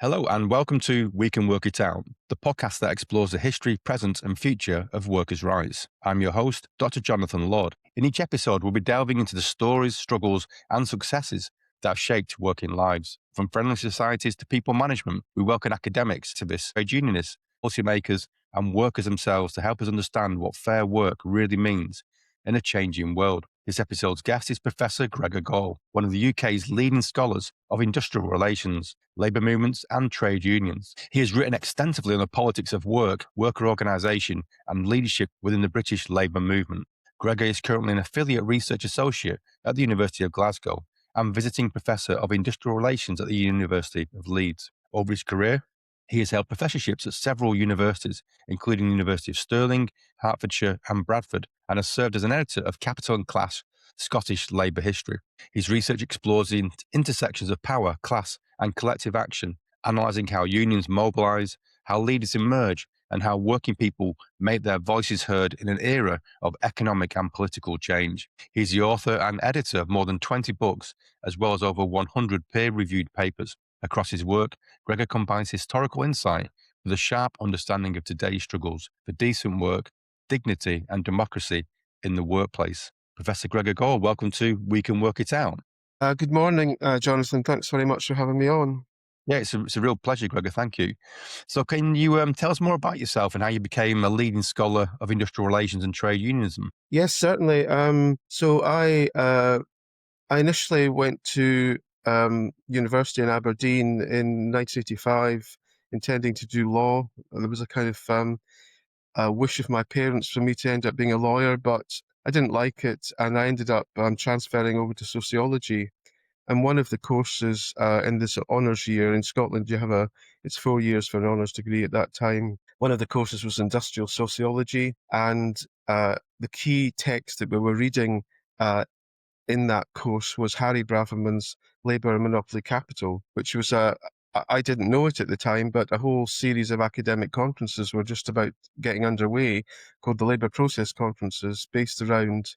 Hello, and welcome to We Can Work It Out, the podcast that explores the history, present, and future of workers' rights. I'm your host, Dr. Jonathan Lord. In each episode, we'll be delving into the stories, struggles, and successes that have shaped working lives. From friendly societies to people management, we welcome academics, activists, trade unionists, policymakers, and workers themselves to help us understand what fair work really means in a changing world. This episode's guest is Professor Gregor Gall, one of the UK's leading scholars of industrial relations, labour movements and trade unions. He has written extensively on the politics of work, worker organisation and leadership within the British labour movement. Gregor is currently an affiliate research associate at the University of Glasgow and visiting professor of industrial relations at the University of Leeds. Over his career, he has held professorships at several universities, including the University of Stirling, Hertfordshire and Bradford, and has served as an editor of Capital and Class, Scottish Labour History. His research explores the intersections of power, class and collective action, analysing how unions mobilise, how leaders emerge, and how working people make their voices heard in an era of economic and political change. He's the author and editor of more than 20 books, as well as over 100 peer-reviewed papers. Across his work, Gregor combines historical insight with a sharp understanding of today's struggles for decent work, dignity, and democracy in the workplace. Professor Gregor Gall, welcome to We Can Work It Out. Good morning, Jonathan. Thanks very much for having me on. Yeah, it's a real pleasure, Gregor. Thank you. So can you tell us more about yourself and how you became a leading scholar of industrial relations and trade unionism? Yes, certainly. I initially went to university in Aberdeen in 1985, intending to do law. And there was a kind of a wish of my parents for me to end up being a lawyer, but I didn't like it, and I ended up transferring over to sociology. And one of the courses in this honours year in Scotland, it's 4 years for an honours degree at that time. One of the courses was industrial sociology, and the key text that we were reading in that course was Harry Braverman's Labour and Monopoly Capital, which was I didn't know it at the time, but a whole series of academic conferences were just about getting underway called the Labour Process Conferences, based around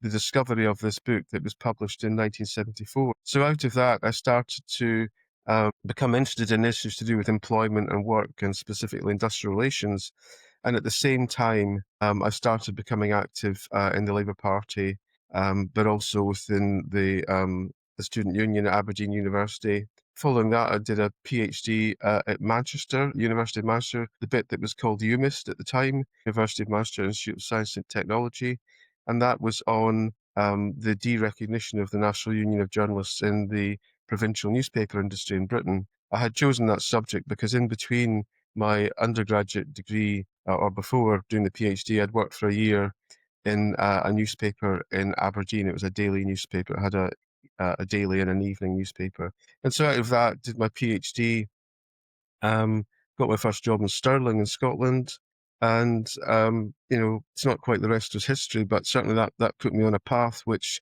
the discovery of this book that was published in 1974. So out of that, I started to become interested in issues to do with employment and work, and specifically industrial relations. And at the same time, I started becoming active in the Labour Party, but also within the student union at Aberdeen University. Following that, I did a PhD at Manchester, University of Manchester, the bit that was called UMIST at the time, University of Manchester Institute of Science and Technology. And that was on the derecognition of the National Union of Journalists in the provincial newspaper industry in Britain. I had chosen that subject because in between my undergraduate degree, or before doing the PhD, I'd worked for a year in a newspaper in Aberdeen. It was a daily newspaper. It had a daily and an evening newspaper. And so out of that, did my PhD, got my first job in Stirling in Scotland. And, it's not quite the rest was history, but certainly that put me on a path which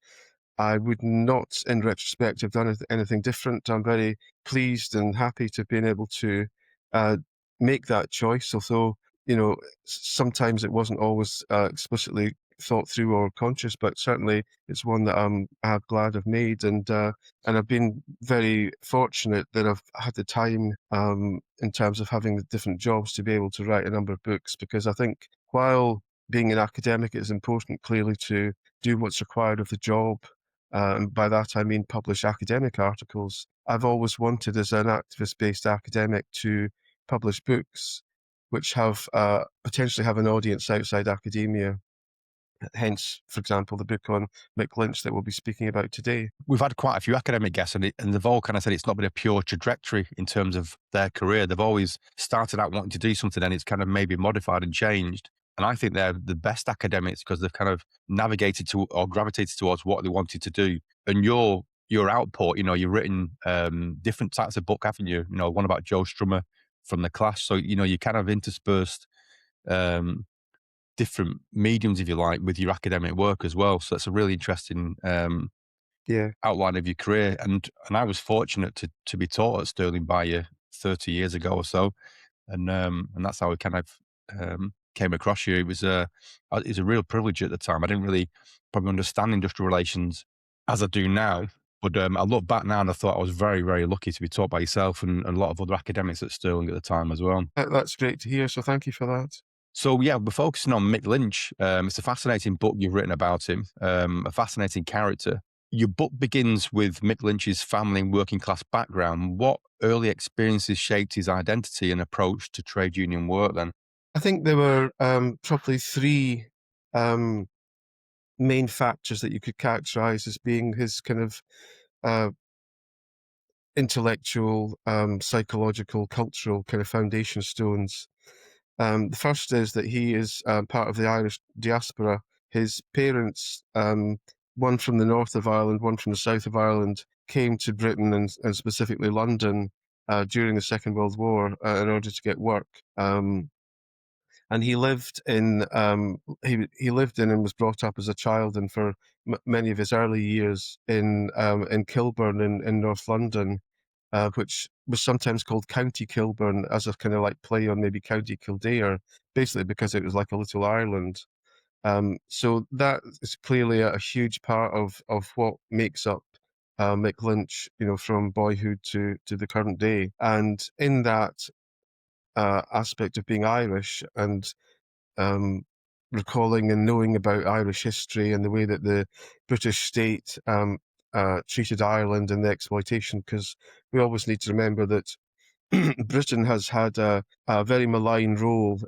I would not, in retrospect, have done anything different. I'm very pleased and happy to have been able to make that choice, although, sometimes it wasn't always explicitly thought through or conscious, but certainly it's one that I'm glad I've made. And I've been very fortunate that I've had the time in terms of having the different jobs to be able to write a number of books, because I think while being an academic, it's important clearly to do what's required of the job. And by that, I mean publish academic articles. I've always wanted, as an activist-based academic, to publish books which have potentially have an audience outside academia. Hence, for example, the book on Mick Lynch that we'll be speaking about today. We've had quite a few academic guests and they've all kind of said it's not been a pure trajectory in terms of their career. They've always started out wanting to do something and it's kind of maybe modified and changed. And I think they're the best academics because they've kind of navigated to or gravitated towards what they wanted to do. And your output, you've written different types of book, haven't you? One about Joe Strummer from The Clash. So, you kind of interspersed different mediums, if you like, with your academic work as well. So that's a really interesting outline of your career. And I was fortunate to be taught at Stirling by you 30 years ago or so. And that's how I kind of came across you. It was a real privilege at the time. I didn't really probably understand industrial relations as I do now. But I look back now and I thought I was very, very lucky to be taught by yourself and a lot of other academics at Stirling at the time as well. That's great to hear, so thank you for that. So yeah, we're focusing on Mick Lynch. It's a fascinating book you've written about him, a fascinating character. Your book begins with Mick Lynch's family and working class background. What early experiences shaped his identity and approach to trade union work then? I think there were probably three um, main factors that you could characterize as being his kind of uh, intellectual, psychological, cultural kind of foundation stones. The first is that he is part of the Irish diaspora. His parents, one from the north of Ireland, one from the south of Ireland, came to Britain and specifically London during the Second World War in order to get work. And he lived in he lived in and was brought up as a child, and for many of his early years in Kilburn in North London, which was sometimes called County Kilburn as a kind of like play on maybe County Kildare, basically because it was like a little Ireland. So that is clearly a huge part of what makes up Mick Lynch, you know, from boyhood to the current day. And in that aspect of being Irish and um, recalling and knowing about Irish history and the way that the British state treated Ireland and the exploitation, because we always need to remember that Britain has had a very malign role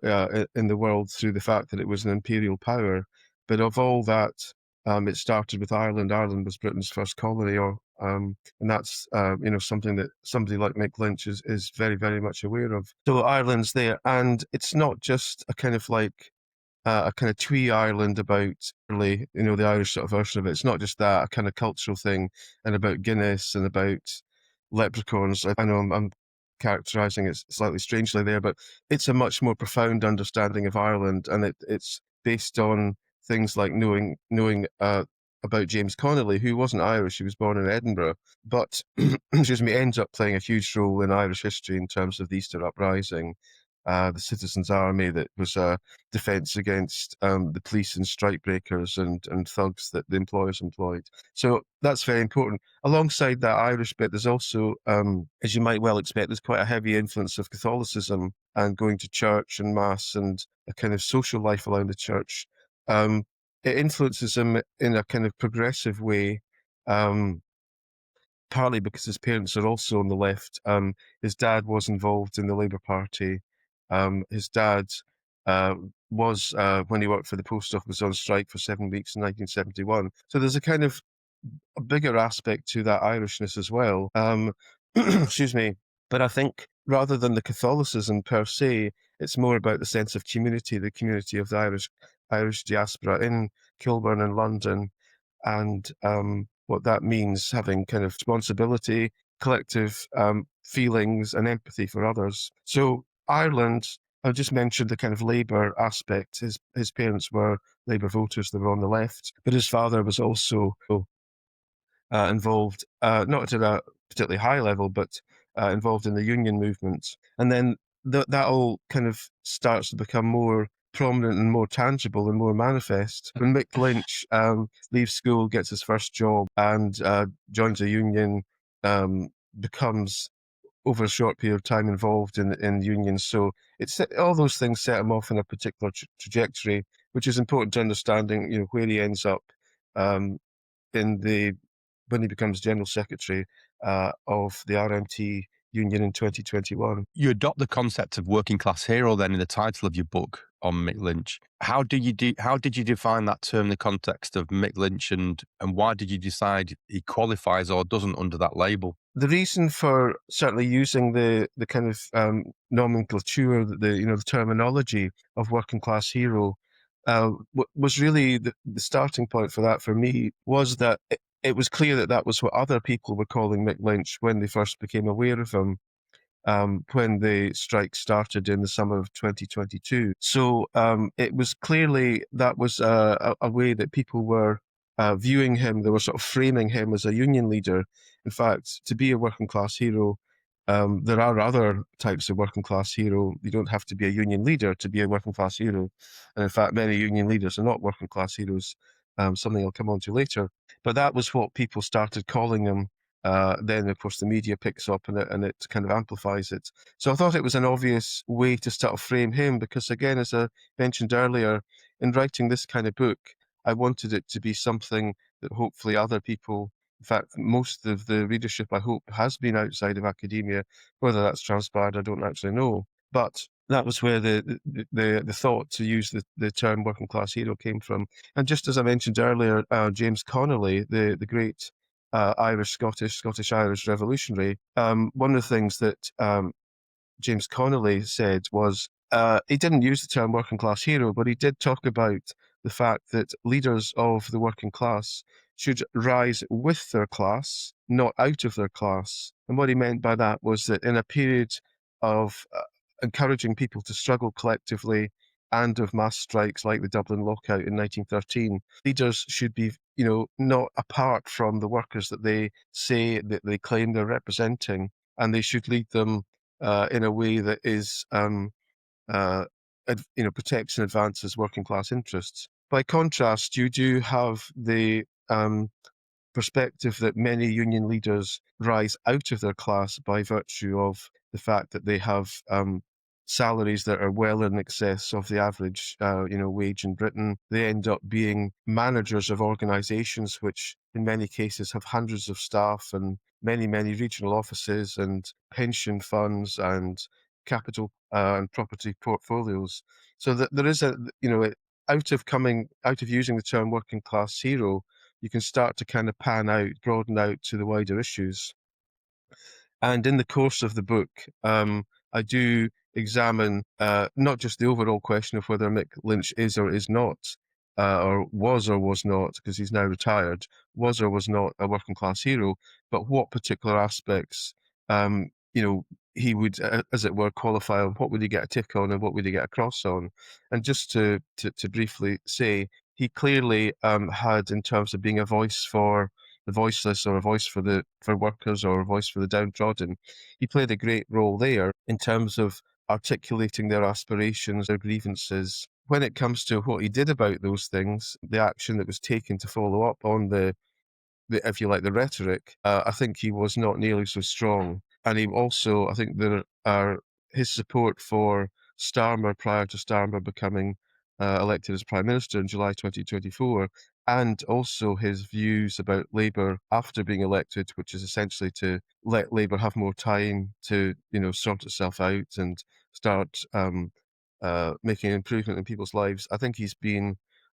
in the world through the fact that it was an imperial power. But of all that, it started with Ireland. Ireland was Britain's first colony, and that's you know, something that somebody like Mick Lynch is very, very much aware of. So Ireland's there, and it's not just a kind of like a kind of twee Ireland about really, you know, the Irish sort of version of it. It's not just that, a kind of cultural thing, and about Guinness and about leprechauns. I know I'm characterizing it slightly strangely there, but it's a much more profound understanding of Ireland, and it's based on things like knowing about James Connolly, who wasn't Irish. He was born in Edinburgh, but excuse me, ends up playing a huge role in Irish history in terms of the Easter Uprising, the Citizens' Army that was a defence against the police and strikebreakers and thugs that the employers employed. So that's very important. Alongside that Irish bit, there's also, as you might well expect, there's quite a heavy influence of Catholicism and going to church and mass and a kind of social life around the church. Um, it influences him in a kind of progressive way. Um, Partly because his parents are also on the left. His dad was involved in the Labour Party. His dad was, when he worked for the post office, on strike for 7 weeks in 1971. So there's a kind of a bigger aspect to that Irishness as well. Excuse me. But I think rather than the Catholicism per se, it's more about the sense of community, the community of the Irish diaspora in Kilburn and London, and what that means, having kind of responsibility, collective feelings, and empathy for others. So Ireland, I just mentioned the kind of Labour aspect. His parents were Labour voters; they were on the left, but his father was also involved, not at a particularly high level, but involved in the union movement. And then that all kind of starts to become more prominent and more tangible and more manifest when Mick Lynch leaves school, gets his first job, and joins a union, becomes over a short period of time involved in unions. So it's all those things set him off in a particular trajectory, which is important to understanding, you know, where he ends up um, in the when he becomes general secretary of the RMT union in 2021. You adopt the concept of working class hero then in the title of your book on Mick Lynch. How did you define that term in the context of Mick Lynch, and why did you decide he qualifies or doesn't under that label? The reason for certainly using the kind of nomenclature, the you know, the terminology of working class hero, was really the starting point for that for me was that it was clear that that was what other people were calling Mick Lynch when they first became aware of him, when the strike started in the summer of 2022. So it was clearly that was a way that people were viewing him. They were sort of framing him as a union leader. In fact, to be a working class hero, there are other types of working class hero. You don't have to be a union leader to be a working class hero. And in fact, many union leaders are not working class heroes. something I'll come on to later. But that was what people started calling him. Then, of course, the media picks up and it kind of amplifies it. So I thought it was an obvious way to sort of frame him because, again, as I mentioned earlier, in writing this kind of book, I wanted it to be something that hopefully other people, in fact, most of the readership, I hope, has been outside of academia. Whether that's transpired, I don't actually know. But that was where the thought to use the term working class hero came from. And just as I mentioned earlier, James Connolly, the great Scottish-Irish revolutionary, one of the things that James Connolly said was he didn't use the term working class hero, but he did talk about the fact that leaders of the working class should rise with their class, not out of their class. And what he meant by that was that in a period of encouraging people to struggle collectively and of mass strikes like the Dublin lockout in 1913, leaders should be, not apart from the workers that they say that they claim they're representing, and they should lead them in a way that is, protects and advances working class interests. By contrast, you do have the perspective that many union leaders rise out of their class by virtue of the fact that they have salaries that are well in excess of the average, wage in Britain. They end up being managers of organisations which, in many cases, have hundreds of staff and many, many regional offices and pension funds and capital and property portfolios. So that there is out of using the term working class hero, you can start to kind of broaden out to the wider issues. And in the course of the book, I do examine not just the overall question of whether Mick Lynch is or is not, or was not, because he's now retired, was or was not a working class hero, but what particular aspects, he would, as it were, qualify on. What would he get a tick on and what would he get a cross on? And just to briefly say, he clearly had, in terms of being a voice for the voiceless or a voice for workers or a voice for the downtrodden, he played a great role there in terms of articulating their aspirations, their grievances. When it comes to what he did about those things, the action that was taken to follow up on if you like, the rhetoric, I think he was not nearly so strong. And he also, I think there are his support for Starmer prior to Starmer becoming elected as Prime Minister in July 2024, and also his views about Labour after being elected, which is essentially to let Labour have more time to, sort itself out and start making an improvement in people's lives. I think he's been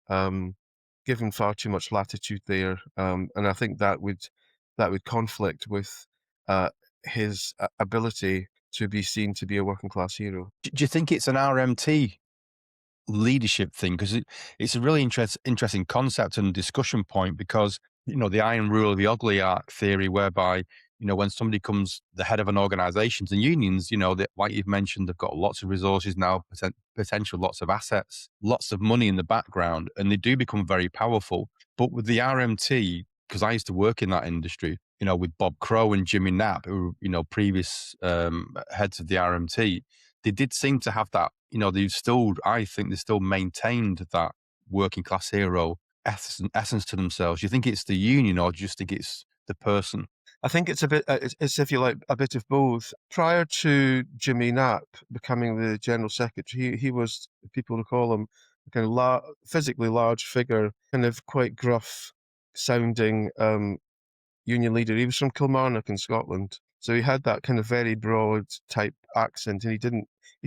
given far too much latitude there, and I think that would conflict with uh, his ability to be seen to be a working class hero. Do you think it's an RMT leadership thing? Because it's a really interesting concept and discussion point because, the iron rule of the oligarch theory, whereby, when somebody comes the head of an organization, and unions, that, like you've mentioned, they've got lots of resources now, potential, lots of assets, lots of money in the background, and they do become very powerful. But with the RMT, because I used to work in that industry, with Bob Crow and Jimmy Knapp, who were, previous heads of the RMT, they did seem to have that, I think they still maintained that working class hero essence to themselves. Do you think it's the union or do you just think it's the person? I think it's a bit, it's, if you like, a bit of both. Prior to Jimmy Knapp becoming the General Secretary, he was, people would call him, a kind of physically large figure, kind of quite gruff sounding union leader. He was from Kilmarnock in Scotland, so he had that kind of very broad type accent, and he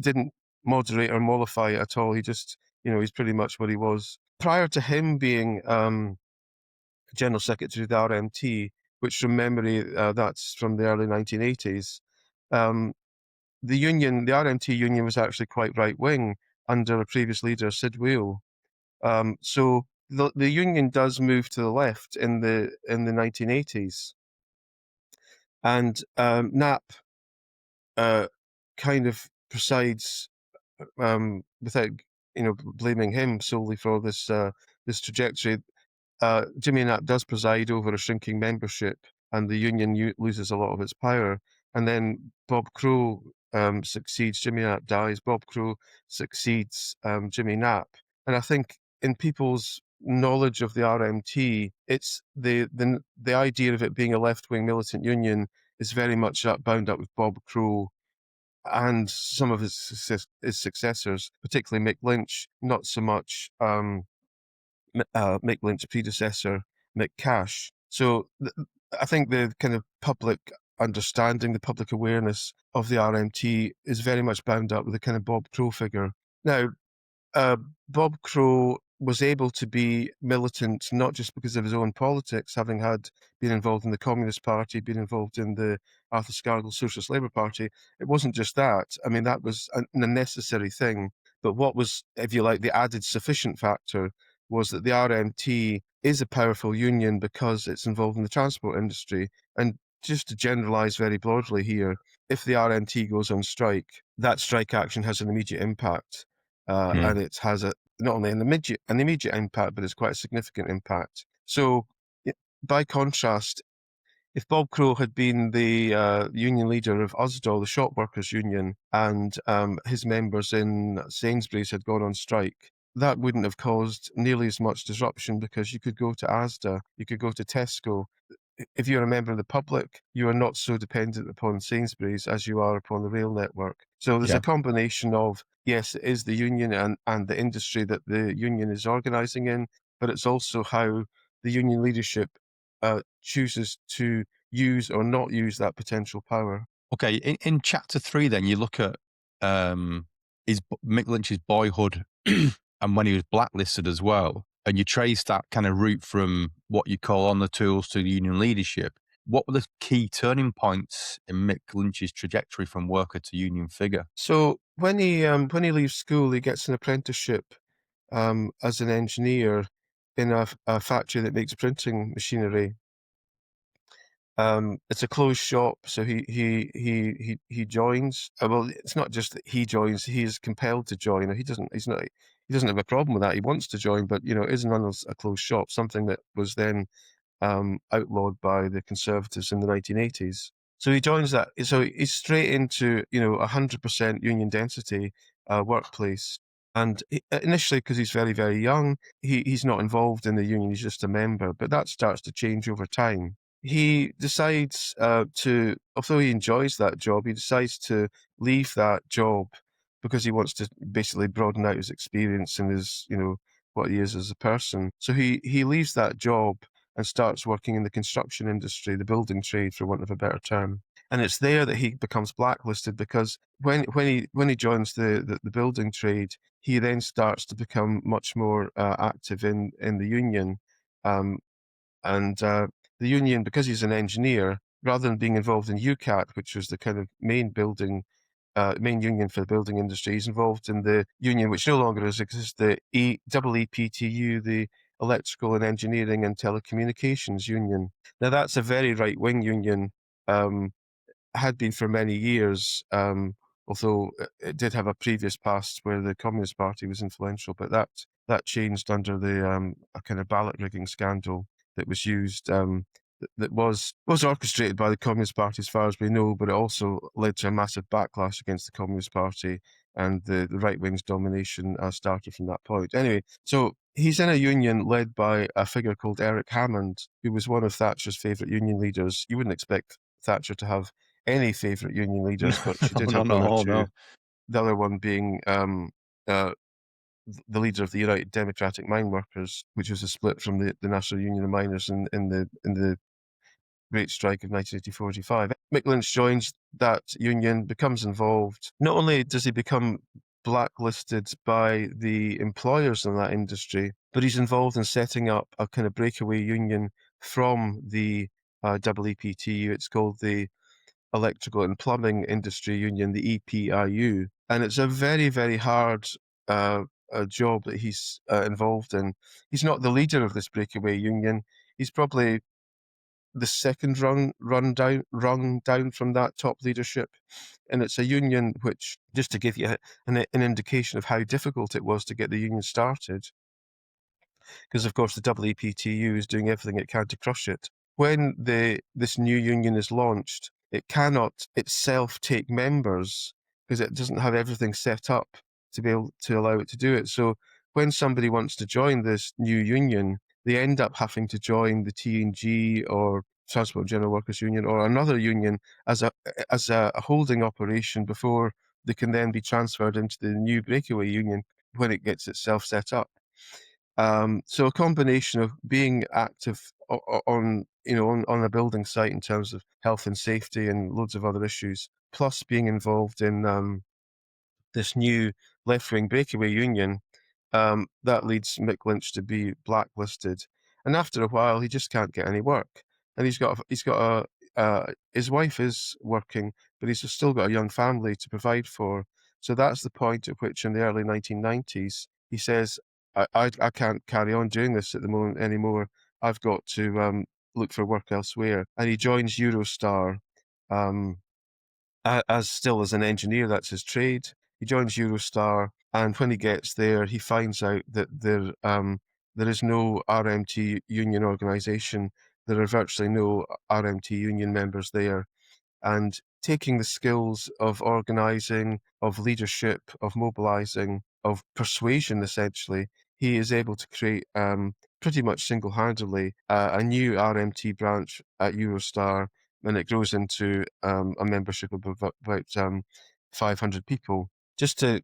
didn't moderate or mollify it at all. He just, he's pretty much what he was. Prior to him being General Secretary of the RMT, which from memory, that's from the early 1980s, um, the RMT union was actually quite right wing under a previous leader, Sid Wheel. So the union does move to the left in the 1980s. And Knapp kind of presides, without blaming him solely for this trajectory. Jimmy Knapp does preside over a shrinking membership, and the union loses a lot of its power. And then Bob Crow succeeds. Jimmy Knapp dies. Bob Crow succeeds Jimmy Knapp. And I think in people's knowledge of the RMT, it's the idea of it being a left-wing militant union is very much bound up with Bob Crow and some of his successors, particularly Mick Lynch, not so much Mick Lynch's predecessor, Mick Cash. So I think the kind of public understanding, the public awareness of the RMT is very much bound up with the kind of Bob Crow figure. Now, uh, Bob Crow was able to be militant not just because of his own politics, having been involved in the Communist Party, been involved in the Arthur Scargill Socialist Labour Party. It wasn't just that. I mean, that was a necessary thing. But what was, if you like, the added sufficient factor was that the RMT is a powerful union because it's involved in the transport industry. And just to generalise very broadly here, if the RMT goes on strike, that strike action has an immediate impact. And it has not only an immediate impact, but it's quite a significant impact. So, by contrast, if Bob Crow had been the union leader of USDAW, the shop workers union, and his members in Sainsbury's had gone on strike, that wouldn't have caused nearly as much disruption because you could go to Asda, you could go to Tesco. If you're a member of the public, you are not so dependent upon Sainsbury's as you are upon the rail network. So there's a combination of, yes, it is the union and the industry that the union is organising in, but it's also how the union leadership chooses to use or not use that potential power. Okay, in chapter 3, then you look at Mick Lynch's boyhood and when he was blacklisted as well, and you trace that kind of route from what you call on the tools to the union leadership. What were the key turning points in Mick Lynch's trajectory from worker to union figure? So when he leaves school, he gets an apprenticeship as an engineer in a factory that makes printing machinery. It's a closed shop, so he joins. Well, it's not just that he joins; he is compelled to join. He doesn't have a problem with that. He wants to join, but it isn't a closed shop. Something that was then outlawed by the Conservatives in the 1980s. So he joins that. So he's straight into 100% union density workplace. And initially, because he's very, very young, he's not involved in the union. He's just a member. But that starts to change over time. He decides although he enjoys that job, he decides to leave that job because he wants to basically broaden out his experience and his, what he is as a person. So he leaves that job and starts working in the construction industry, the building trade, for want of a better term. And it's there that he becomes blacklisted because when he joins the building trade, he then starts to become much more active in the union. And the union, because he's an engineer, rather than being involved in UCAT, which was the kind of main union for the building industry, he's involved in the union which no longer exists, the EEPTU, the Electrical and Engineering and Telecommunications Union. Now that's a very right-wing union, had been for many years, although it did have a previous past where the Communist Party was influential, but that changed under the a kind of ballot rigging scandal that was used, that was orchestrated by the Communist Party as far as we know, but it also led to a massive backlash against the Communist Party, and the right wing's domination started from that point. Anyway, so he's in a union led by a figure called Eric Hammond, who was one of Thatcher's favourite union leaders. You wouldn't expect Thatcher to have any favourite union leaders, but she did have one or two. No. The other one being the leader of the United Democratic Mine Workers, which was a split from the National Union of Miners in the Great Strike of 1984-85. Mick Lynch joins that union, becomes involved. Not only does he become blacklisted by the employers in that industry, but he's involved in setting up a kind of breakaway union from the EEPTU. It's called the Electrical and Plumbing Industry Union, the EPIU, and it's a very, very hard a job that he's involved in. He's not the leader of this breakaway union. He's probably the second rung down from that top leadership, and it's a union which, just to give you an indication of how difficult it was to get the union started, because of course the EEPTU is doing everything it can to crush it. When this new union is launched, it cannot itself take members because it doesn't have everything set up to be able to allow it to do it. So when somebody wants to join this new union, they end up having to join the T&G or Transport General Workers Union or another union as a holding operation before they can then be transferred into the new breakaway union when it gets itself set up. So a combination of being active on on a building site in terms of health and safety and loads of other issues, plus being involved in this new left-wing breakaway union, that leads Mick Lynch to be blacklisted. And after a while, he just can't get any work. And his wife is working, but he's still got a young family to provide for. So that's the point at which, in the early 1990s, he says, I can't carry on doing this at the moment anymore. I've got to look for work elsewhere. And he joins Eurostar. Um, as still as an engineer, that's his trade. He joins Eurostar, and when he gets there, he finds out that there is no RMT union organisation. There are virtually no RMT union members there, and taking the skills of organising, of leadership, of mobilising, of persuasion, essentially, he is able to create pretty much single-handedly a new RMT branch at Eurostar, and it grows into a membership of about 500 people. Just to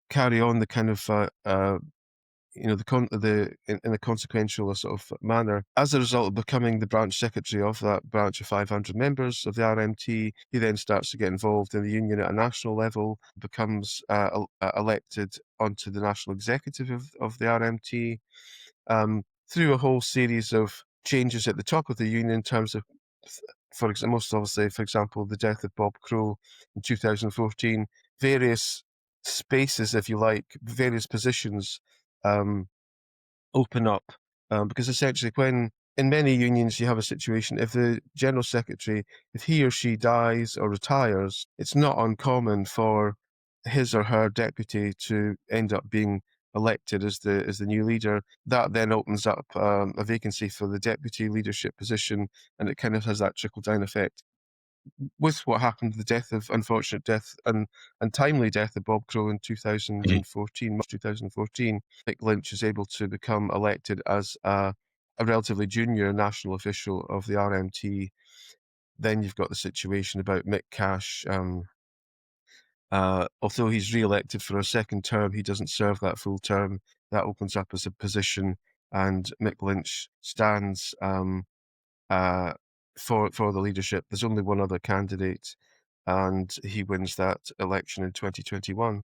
carry on the kind of in a consequential sort of manner. As a result of becoming the branch secretary of that branch of 500 members of the RMT, he then starts to get involved in the union at a national level, becomes elected onto the national executive of the RMT, through a whole series of changes at the top of the union in terms of, most obviously, for example, the death of Bob Crow in 2014, various spaces, if you like, various positions open up, because essentially when in many unions you have a situation, if the general secretary, if he or she dies or retires, it's not uncommon for his or her deputy to end up being elected as the new leader. That then opens up a vacancy for the deputy leadership position, and it kind of has that trickle down effect. With what happened, unfortunate death and timely death of Bob Crow in 2014, March 2014, Mick Lynch is able to become elected as a relatively junior national official of the RMT. Then you've got the situation about Mick Cash. Although he's re-elected for a second term, he doesn't serve that full term. That opens up as a position, and Mick Lynch stands uh, for the leadership. There's only one other candidate, and he wins that election in 2021.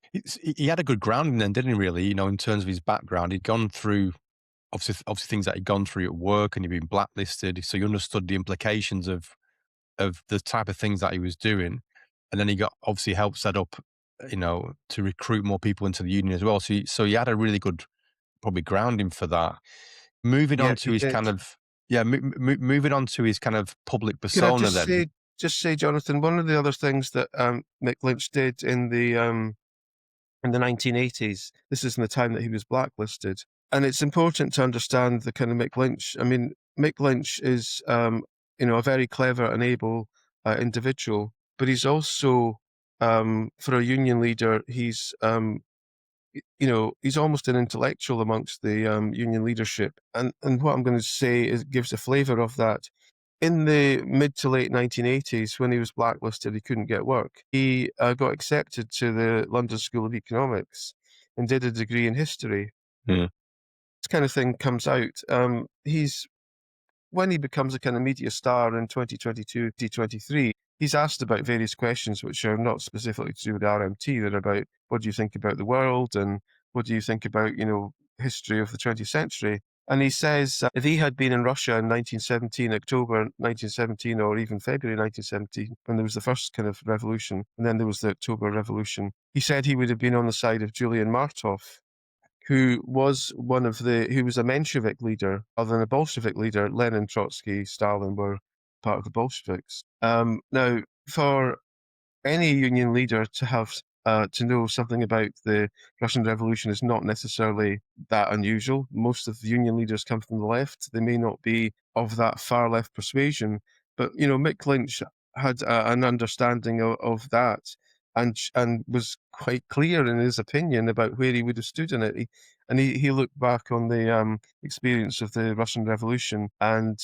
He had a good grounding then, didn't he, really? You know, in terms of his background, he'd gone through obviously things that he'd gone through at work, and he'd been blacklisted, so he understood the implications of the type of things that he was doing. And then he got obviously helped set up, to recruit more people into the union as well. So he had a really good probably grounding for that. Moving Yeah, on to he his did. kind of moving on to his kind of public Could I persona then. just say, Jonathan, one of the other things that Mick Lynch did in the 1980s, this is in the time that he was blacklisted, and it's important to understand the kind of Mick Lynch. I mean, Mick Lynch is a very clever and able individual, but he's also for a union leader, he's almost an intellectual amongst the union leadership. And what I'm going to say is gives a flavour of that. In the mid to late 1980s, when he was blacklisted, he couldn't get work. He got accepted to the London School of Economics and did a degree in history. Yeah. This kind of thing comes out. When he becomes a kind of media star in 2022, 2023, he's asked about various questions which are not specifically to do with RMT. They're about what do you think about the world and what do you think about, history of the 20th century. And he says if he had been in Russia in 1917, October 1917, or even February 1917, when there was the first kind of revolution, and then there was the October Revolution, he said he would have been on the side of Julian Martov, who was who was a Menshevik leader, other than a Bolshevik leader. Lenin, Trotsky, Stalin were part of the Bolsheviks. Now, for any union leader to have to know something about the Russian Revolution is not necessarily that unusual. Most of the union leaders come from the left. They may not be of that far left persuasion, but Mick Lynch had an understanding of that, and was quite clear in his opinion about where he would have stood in it. And he looked back on the experience of the Russian Revolution, and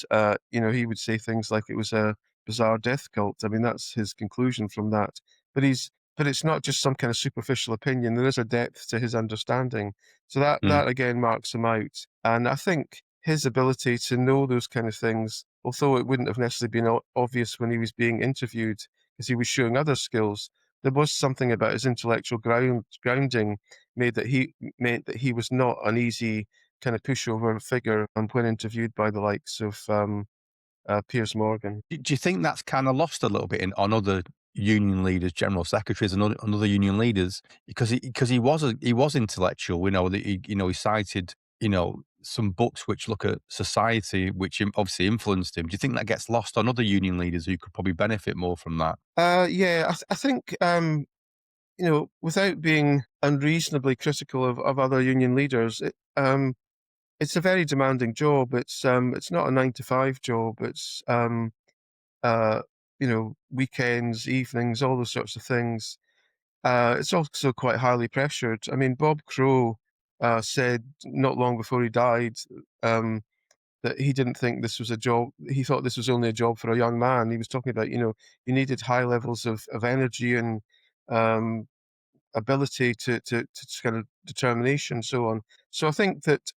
he would say things like it was a bizarre death cult. I mean, that's his conclusion from that. But it's not just some kind of superficial opinion. There is a depth to his understanding. So that again marks him out. And I think his ability to know those kind of things, although it wouldn't have necessarily been obvious when he was being interviewed, because he was showing other skills, there was something about his intellectual grounding meant that he was not an easy kind of pushover figure, and when interviewed by the likes of Piers Morgan. Do you think that's kind of lost a little bit on other union leaders, general secretaries, and other union leaders, because he was intellectual. That he cited some books which look at society, which obviously influenced him. Do you think that gets lost on other union leaders who could probably benefit more from that? Yeah, I think without being unreasonably critical of other union leaders, it's a very demanding job. It's not a 9 to 5 job. It's uh, weekends, evenings, all those sorts of things. It's also quite highly pressured. I mean, Bob Crow said not long before he died that he didn't think this was a job. He thought this was only a job for a young man. He was talking about, you needed high levels of energy and um, ability to kind of determination and so on. So I think that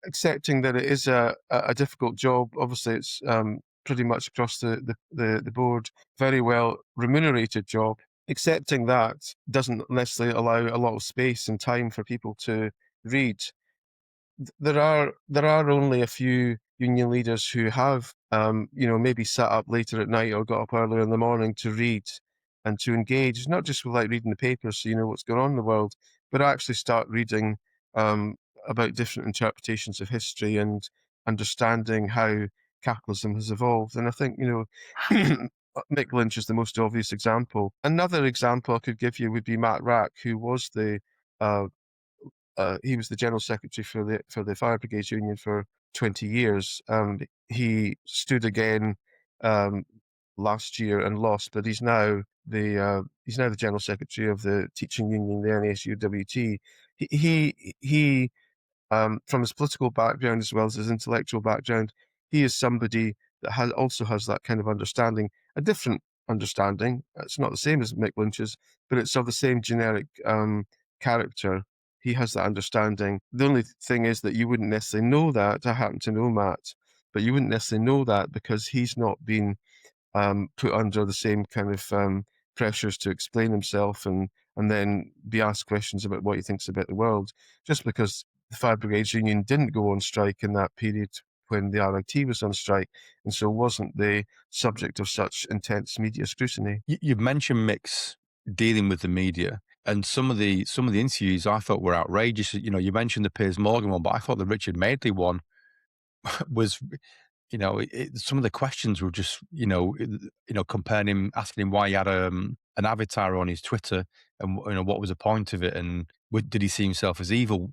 accepting that it is a difficult job, obviously it's pretty much across the board, very well remunerated job. Accepting that doesn't necessarily allow a lot of space and time for people to read. There are only a few union leaders who have maybe sat up later at night or got up earlier in the morning to read and to engage, not just with like reading the papers so you know what's going on in the world, but actually start reading um, about different interpretations of history and understanding how capitalism has evolved. And I think Mick Lynch is the most obvious example. Another example I could give you would be Matt Rack, who was uh, he was the general secretary for the Fire Brigades Union for 20 years. He stood again um, last year and lost, but he's now the general secretary of the teaching union, the NASUWT. He from his political background as well as his intellectual background, he is somebody that also has that kind of understanding, a different understanding. It's not the same as Mick Lynch's, but it's of the same generic character. He has that understanding. The only thing is that you wouldn't necessarily know that. I happen to know Matt, but you wouldn't necessarily know that because he's not been put under the same kind of pressures to explain himself and then be asked questions about what he thinks about the world. Just because the Fire Brigades Union didn't go on strike in that period when the RIT was on strike, and so wasn't the subject of such intense media scrutiny. You've mentioned Mick's dealing with the media, and some of the interviews I thought were outrageous. You mentioned the Piers Morgan one, but I thought the Richard Madeley one was, some of the questions were just, comparing him, asking him why he had an avatar on his Twitter, and what was the point of it, and did he see himself as evil?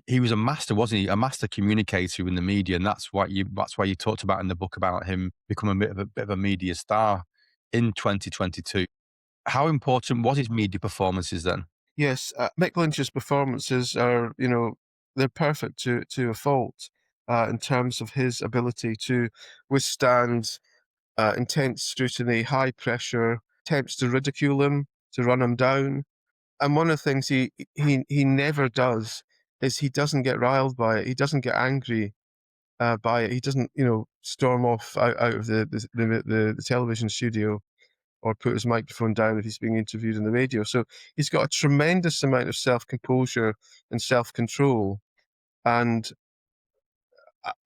He was a master, wasn't he? A master communicator in the media, and that's why you talked about in the book about him becoming a bit of a media star in 2022. How important was his media performances then? Yes, Mick Lynch's performances are, they're perfect to a fault in terms of his ability to withstand intense scrutiny, high pressure, attempts to ridicule him, to run him down. And one of the things he never does is he doesn't get riled by it. He doesn't get angry by it. He doesn't, storm off out of the television studio or put his microphone down if he's being interviewed in the radio. So he's got a tremendous amount of self-composure and self-control. And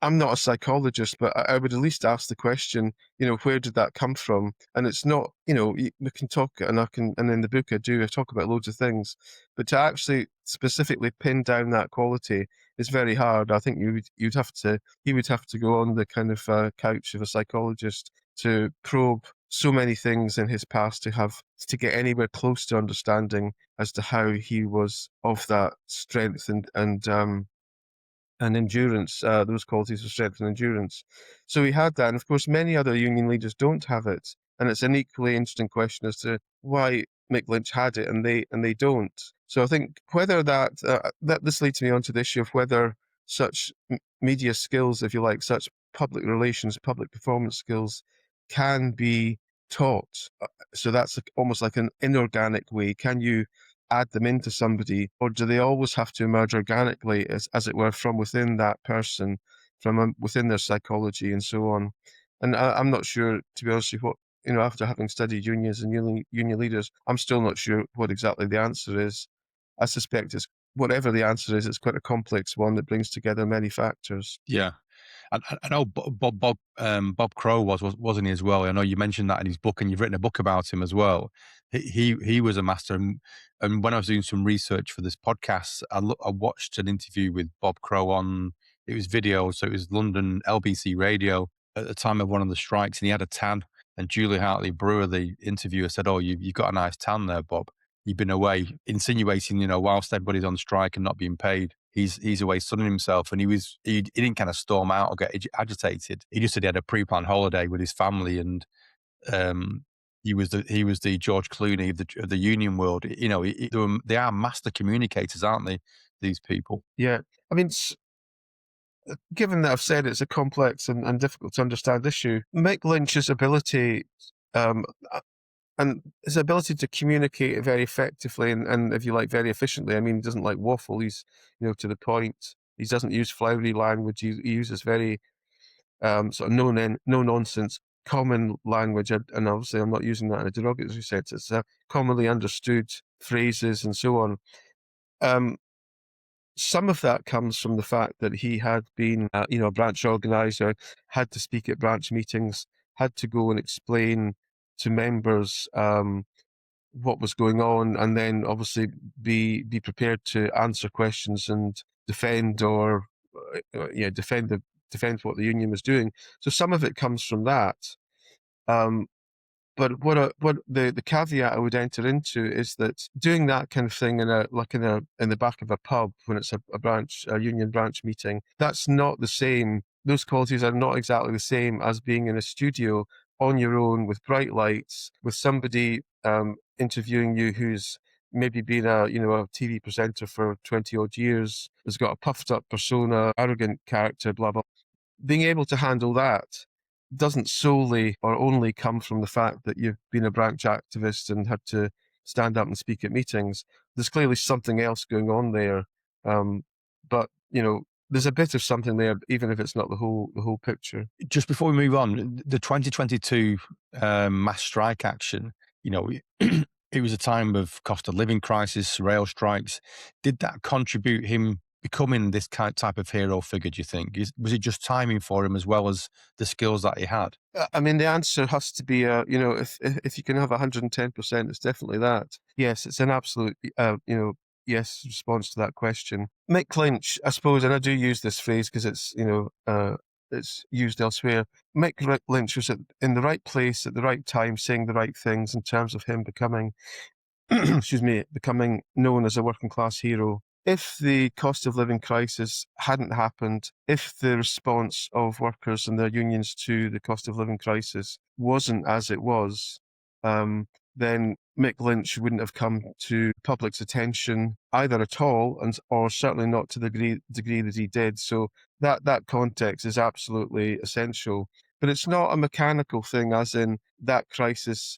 I'm not a psychologist, but I would at least ask the question, where did that come from? And it's not, we can talk, and and in the book I talk about loads of things, but to actually specifically pin down that quality is very hard. I think he would have to go on the kind of couch of a psychologist to probe so many things in his past to get anywhere close to understanding as to how he was of that strength and endurance, those qualities of strength and endurance. So he had that. And of course, many other union leaders don't have it. And it's an equally interesting question as to why Mick Lynch had it and they don't. So I think whether that this leads me on to the issue of whether such media skills, if you like, such public relations, public performance skills, can be taught. So that's almost like an inorganic way. Can you add them into somebody, or do they always have to emerge organically, as it were, from within that person, from within their psychology and so on? And I'm not sure, to be honest with you, after having studied unions and union leaders, I'm still not sure what exactly the answer is. I suspect it's whatever the answer is, it's quite a complex one that brings together many factors. Yeah. I know Bob Crow wasn't he as well? I know you mentioned that in his book, and you've written a book about him as well. He was a master, and when I was doing some research for this podcast, I watched an interview with Bob Crow on, it was video, so it was London LBC radio at the time of one of the strikes, and he had a tan. And Julie Hartley Brewer, the interviewer, said, "Oh, you've got a nice tan there, Bob. You've been away," insinuating, whilst everybody's on strike and not being paid, he's away sunning himself. And he didn't kind of storm out or get agitated. He just said he had a pre-planned holiday with his family, and um, he was the George Clooney of the union world. They are master communicators, aren't they? These people. Yeah, I mean, given that I've said it's a complex and difficult to understand issue, Mick Lynch's ability, um, and his ability to communicate very effectively and, if you like, very efficiently. I mean, he doesn't like waffle. He's, to the point. He doesn't use flowery language. He uses very sort of no nonsense, common language. And obviously, I'm not using that in a derogatory sense. It's commonly understood phrases and so on. Some of that comes from the fact that he had been, a branch organizer, had to speak at branch meetings, had to go and explain to members what was going on, and then obviously be prepared to answer questions and defend or defend what the union was doing. So some of it comes from that. Um, but what the caveat I would enter into is that doing that kind of thing in the back of a pub when it's a union branch meeting, that's not the same. Those qualities are not exactly the same as being in a studio on your own with bright lights, with somebody interviewing you who's maybe been a TV presenter for 20 odd years, has got a puffed up persona, arrogant character, blah blah. Being able to handle that doesn't solely or only come from the fact that you've been a branch activist and had to stand up and speak at meetings. There's clearly something else going on there, but there's a bit of something there, even if it's not the whole picture. Just before we move on, the 2022 mass strike action, it was a time of cost of living crisis, rail strikes. Did that contribute him becoming this type of hero figure, do you think? Was it just timing for him as well as the skills that he had? I mean, the answer has to be, if you can have 110%, it's definitely that. Yes, it's an absolute, yes response to that question. Mick Lynch, I suppose, and I do use this phrase because it's used elsewhere. Mick Lynch was in the right place at the right time, saying the right things in terms of him becoming becoming known as a working class hero. If the cost of living crisis hadn't happened, if the response of workers and their unions to the cost of living crisis wasn't as it was, then Mick Lynch wouldn't have come to public's attention either at all, or certainly not to the degree that he did. So that context is absolutely essential. But it's not a mechanical thing, as in that crisis,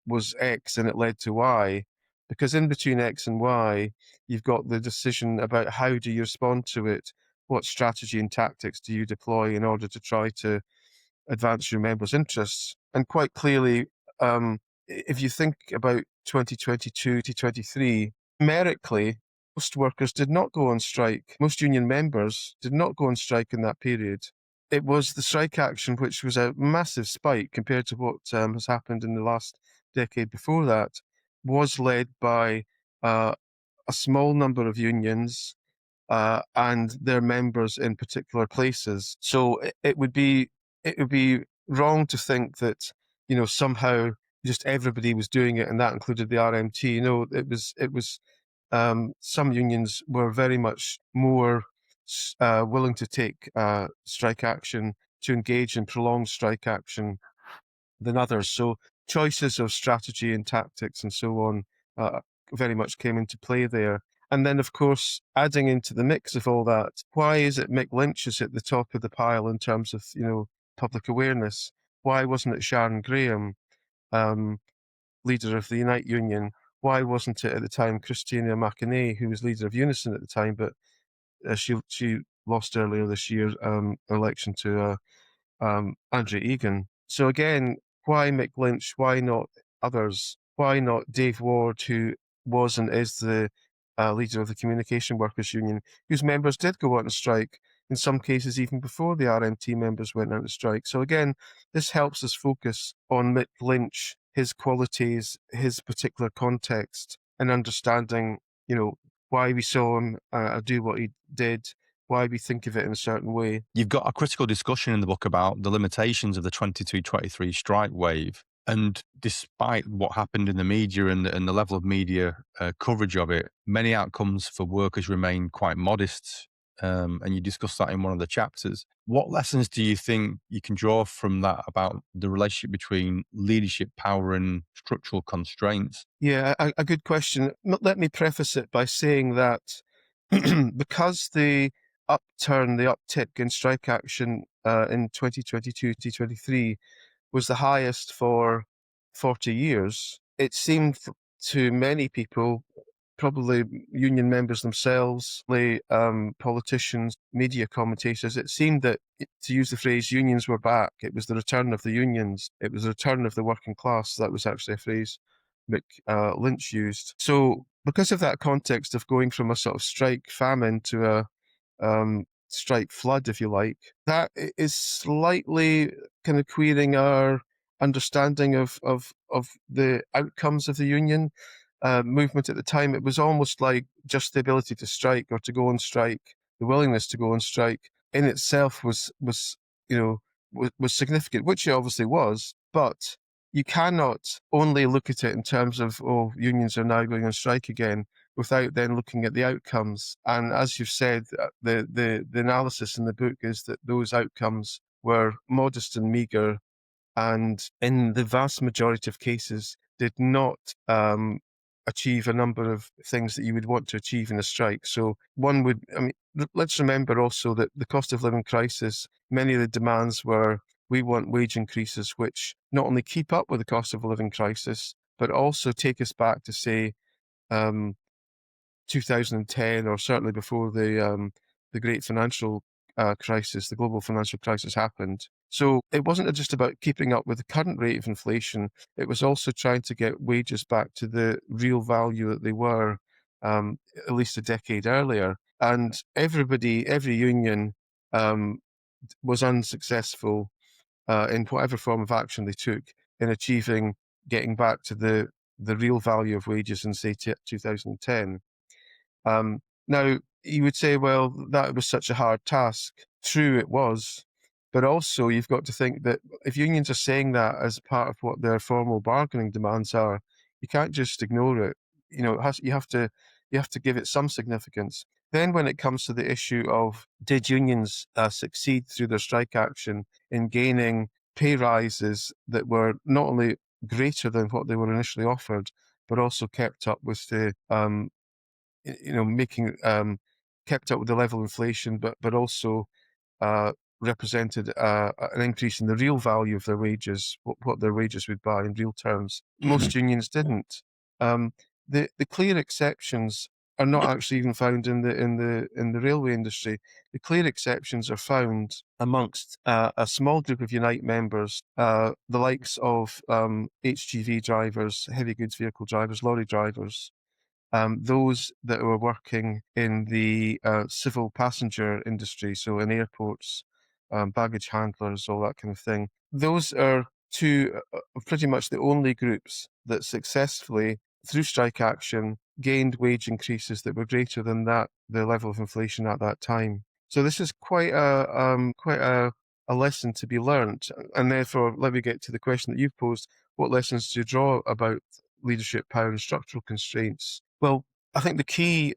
was X and it led to Y, because in between X and Y, you've got the decision about how do you respond to it, what strategy and tactics do you deploy in order to try to advance your members' interests. And quite clearly, if you think about 2022 to 23, numerically, most workers did not go on strike. Most union members did not go on strike in that period. It was the strike action, which was a massive spike compared to what has happened in the last decade before that, was led by uh, a small number of unions and their members in particular places. So it would be wrong to think that somehow just everybody was doing it, and that included the RMT. It was some unions were very much more willing to take strike action, to engage in prolonged strike action than others. So choices of strategy and tactics and so on very much came into play there. And then, of course, adding into the mix of all that, why is it Mick Lynch is at the top of the pile in terms of, public awareness? Why wasn't it Sharon Graham, um, leader of the Unite Union? Why wasn't it at the time Christina McInerney, who was leader of Unison at the time, but she lost earlier this year, election to Andrew Egan. So again, why Mick Lynch? Why not others? Why not Dave Ward, who was and is the leader of the Communication Workers Union, whose members did go out on strike, in some cases even before the RMT members went out on strike. So again, this helps us focus on Mick Lynch, his qualities, his particular context, and understanding, why we saw him do what he did, why we think of it in a certain way. You've got a critical discussion in the book about the limitations of the 22-23 strike wave. And despite what happened in the media and the level of media coverage of it, many outcomes for workers remain quite modest. And you discuss that in one of the chapters. What lessons do you think you can draw from that about the relationship between leadership power and structural constraints? Yeah, a good question. Let me preface it by saying that because the uptick in strike action in 2022-2023 was the highest for 40 years, it seemed to many people, probably union members themselves, politicians, media commentators, it seemed that, to use the phrase, unions were back. It was the return of the unions. It was the return of the working class. That was actually a phrase Mick Lynch used. So because of that context of going from a sort of strike famine to a strike flood, if you like, that is slightly kind of queering our understanding of the outcomes of the union movement at the time. It was almost like just the ability to strike or to go on strike, the willingness to go on strike in itself was was significant, which it obviously was. But you cannot only look at it in terms of, oh, unions are now going on strike again, without then looking at the outcomes. And as you've said, the analysis in the book is that those outcomes were modest and meagre, and in the vast majority of cases did not achieve a number of things that you would want to achieve in a strike. So let's remember also that the cost of living crisis, many of the demands were, we want wage increases which not only keep up with the cost of living crisis, but also take us back to, say, um, 2010, or certainly before the great financial crisis, the global financial crisis happened. So it wasn't just about keeping up with the current rate of inflation. It was also trying to get wages back to the real value that they were at least a decade earlier. And every union um, was unsuccessful in whatever form of action they took in achieving getting back to the real value of wages in, say, 2010. Now, you would say, well, that was such a hard task. True, it was. But also, you've got to think that if unions are saying that as part of what their formal bargaining demands are, you can't just ignore it. You have to give it some significance. Then, when it comes to the issue of, did unions succeed through their strike action in gaining pay rises that were not only greater than what they were initially offered, but also kept up with the making kept up with the level of inflation, but also uh, represented an increase in the real value of their wages, what their wages would buy in real terms. Most unions didn't. Um, the clear exceptions are not actually even found in the railway industry. The clear exceptions are found amongst a small group of Unite members, the likes of HGV drivers, heavy goods vehicle drivers, lorry drivers, those that were working in the civil passenger industry, so in airports, baggage handlers, all that kind of thing. Those are two pretty much the only groups that successfully, through strike action, gained wage increases that were greater than the level of inflation at that time. So this is quite a lesson to be learned. And therefore, let me get to the question that you've posed. What lessons do you draw about leadership power and structural constraints? Well, I think the key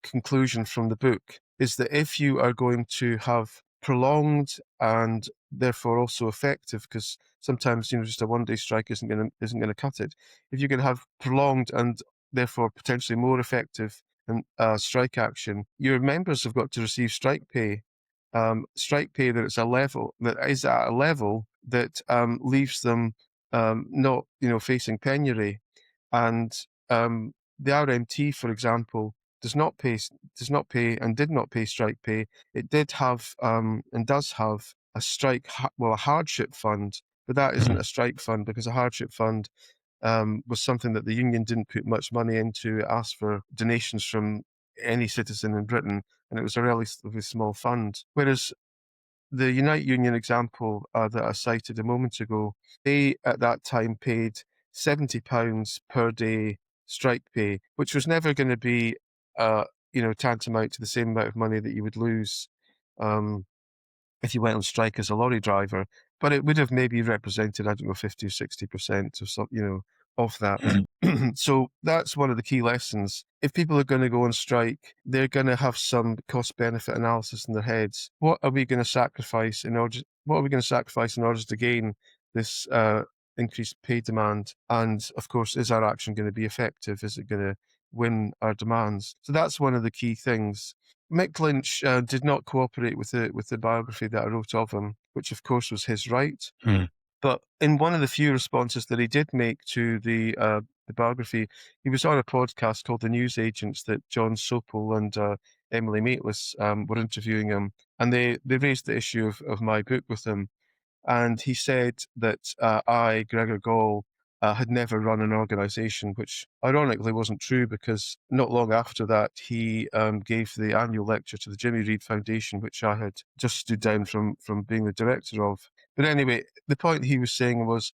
conclusion from the book is that if you are going to have prolonged and therefore also effective, because sometimes just a one-day strike isn't going to cut it. If you can have prolonged and therefore potentially more effective than strike action, your members have got to receive strike pay. Strike pay that is at a level that leaves them not facing penury. And the RMT, for example, does not pay and did not pay strike pay. It did have and does have a a hardship fund, but that isn't a strike fund, because a hardship fund was something that the union didn't put much money into. It asked for donations from any citizen in Britain, and it was a relatively small fund. Whereas the Unite Union example that I cited a moment ago, they at that time paid £70 per day strike pay, which was never going to be, tantamount to the same amount of money that you would lose if you went on strike as a lorry driver, but it would have maybe represented, I don't know, 50 or 60% of of that. So that's one of the key lessons. If people are going to go on strike, they're going to have some cost benefit analysis in their heads. What are we going to sacrifice in order to gain this increased pay demand? And of course, is our action going to be effective? Is it going to win our demands? So that's one of the key things. Mick Lynch did not cooperate with the biography that I wrote of him, which of course was his right. But in one of the few responses that he did make to the biography, he was on a podcast called The News Agents that John Sopel and Emily Maitlis were interviewing him, and they raised the issue of my book with him. And he said that I, Gregor Gall, had never run an organisation, which ironically wasn't true, because not long after that he gave the annual lecture to the Jimmy Reid Foundation, which I had just stood down from being the director of. But anyway, the point he was saying was,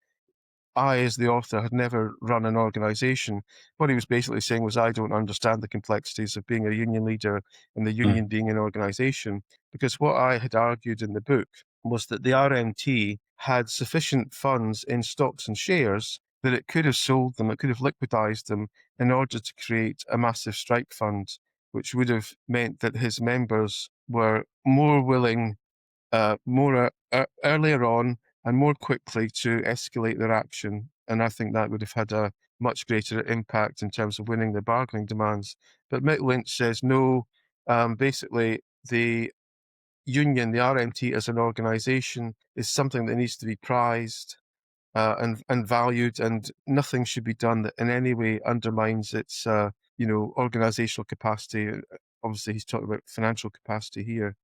I, as the author, had never run an organisation. What he was basically saying was, I don't understand the complexities of being a union leader and the union being an organisation, because what I had argued in the book was that the RMT had sufficient funds in stocks and shares that it could have sold them, it could have liquidised them in order to create a massive strike fund, which would have meant that his members were more willing, earlier on and more quickly, to escalate their action. And I think that would have had a much greater impact in terms of winning their bargaining demands. But Mick Lynch says no. Basically, the union, the RMT as an organisation, is something that needs to be prized and valued, and nothing should be done that in any way undermines its organisational capacity. Obviously, he's talking about financial capacity here.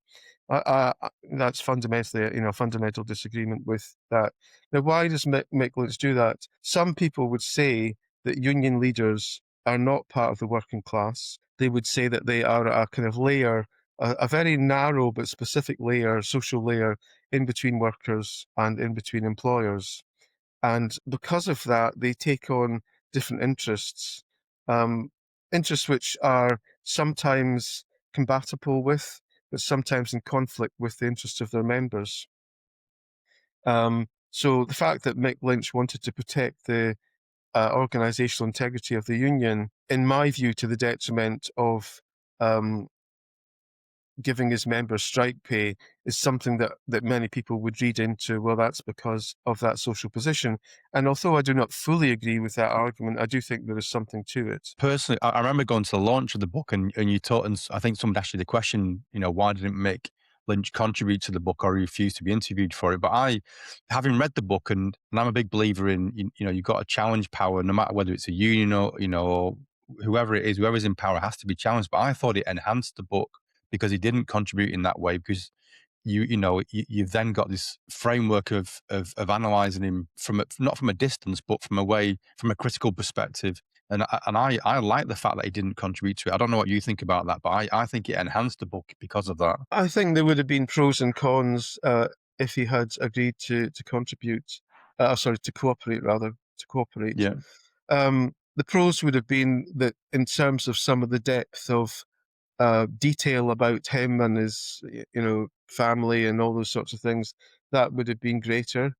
That's fundamentally a fundamental disagreement with that. Now, why does Mick Lynch do that? Some people would say that union leaders are not part of the working class. They would say that they are a kind of layer, a very narrow but specific layer, social layer, in between workers and in between employers. And because of that, they take on different interests, interests which are sometimes compatible with, but sometimes in conflict with, the interests of their members. So the fact that Mick Lynch wanted to protect the organisational integrity of the union, in my view, to the detriment of giving his members strike pay, is something that many people would read into, well, that's because of that social position. And although I do not fully agree with that argument, I do think there is something to it. Personally, I remember going to the launch of the book, and you taught, and I think someone asked you the question, why didn't Mick Lynch contribute to the book, or refuse to be interviewed for it? But I, having read the book, and I'm a big believer in, you've got to challenge power, no matter whether it's a union or whoever it is, whoever's in power has to be challenged. But I thought it enhanced the book because he didn't contribute in that way, because you've then got this framework of analysing him not from a distance, but from a critical perspective. And I like the fact that he didn't contribute to it. I don't know what you think about that, but I think it enhanced the book because of that. I think there would have been pros and cons if he had agreed to contribute. To cooperate, rather. To cooperate. Yeah. The pros would have been that, in terms of some of the depth of detail about him and his, family and all those sorts of things, that would have been greater.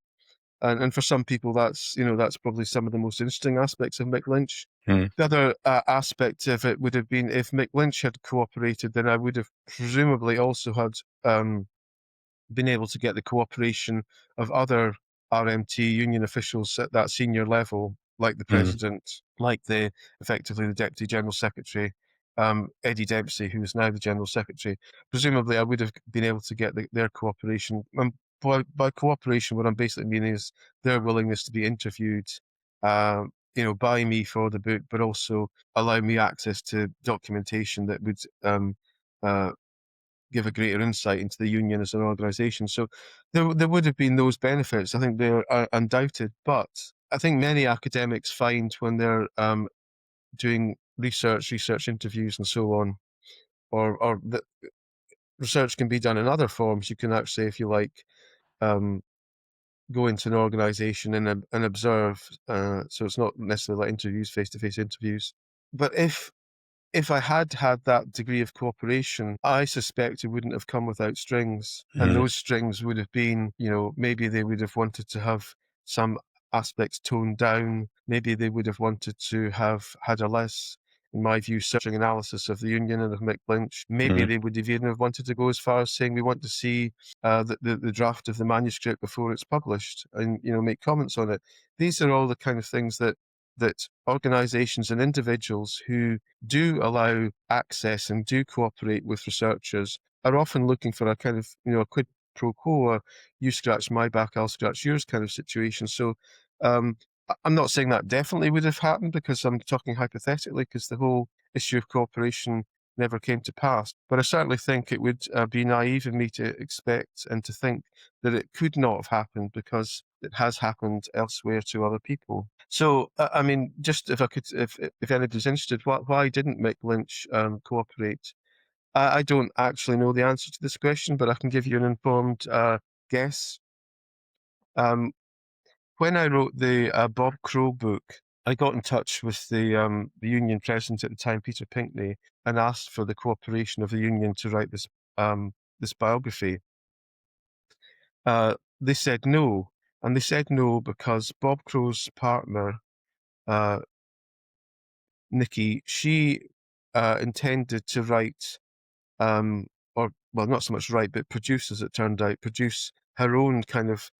And for some people, that's probably some of the most interesting aspects of Mick Lynch. The other aspect of it would have been, if Mick Lynch had cooperated, then I would have presumably also had been able to get the cooperation of other RMT union officials at that senior level. like the president, like effectively the deputy general secretary, Eddie Dempsey, who is now the general secretary. Presumably, I would have been able to get their cooperation. By cooperation, what I'm basically meaning is their willingness to be interviewed, by me for the book, but also allow me access to documentation that would uh, give a greater insight into the union as an organisation. So there would have been those benefits. I think they're undoubted, but I think many academics find when they're doing research interviews and so on, or the research can be done in other forms. You can actually, if you like, um, go into an organisation and observe. So it's not necessarily like interviews, face-to-face interviews. But if I had had that degree of cooperation, I suspect it wouldn't have come without strings. And those strings would have been, maybe they would have wanted to have some aspects toned down. Maybe they would have wanted to have had a less, in my view, searching analysis of the Union and of Mick Lynch. Maybe they would have even have wanted to go as far as saying we want to see the draft of the manuscript before it's published and, make comments on it. These are all the kind of things that organizations and individuals who do allow access and do cooperate with researchers are often looking for a kind of, a quid pro quo, or you scratch my back, I'll scratch yours kind of situation. So I'm not saying that definitely would have happened because I'm talking hypothetically because the whole issue of cooperation never came to pass. But I certainly think it would be naive of me to expect and to think that it could not have happened because it has happened elsewhere to other people. So, I mean, just if I could, if anybody's interested, why didn't Mick Lynch cooperate? I don't actually know the answer to this question, but I can give you an informed guess. When I wrote the Bob Crow book, I got in touch with the union president at the time, Peter Pinkney, and asked for the cooperation of the union to write this biography. They said no, and they said no because Bob Crow's partner, uh, Nikki, she intended to write, or well, not so much write, but produce, as it turned out, produce her own kind of.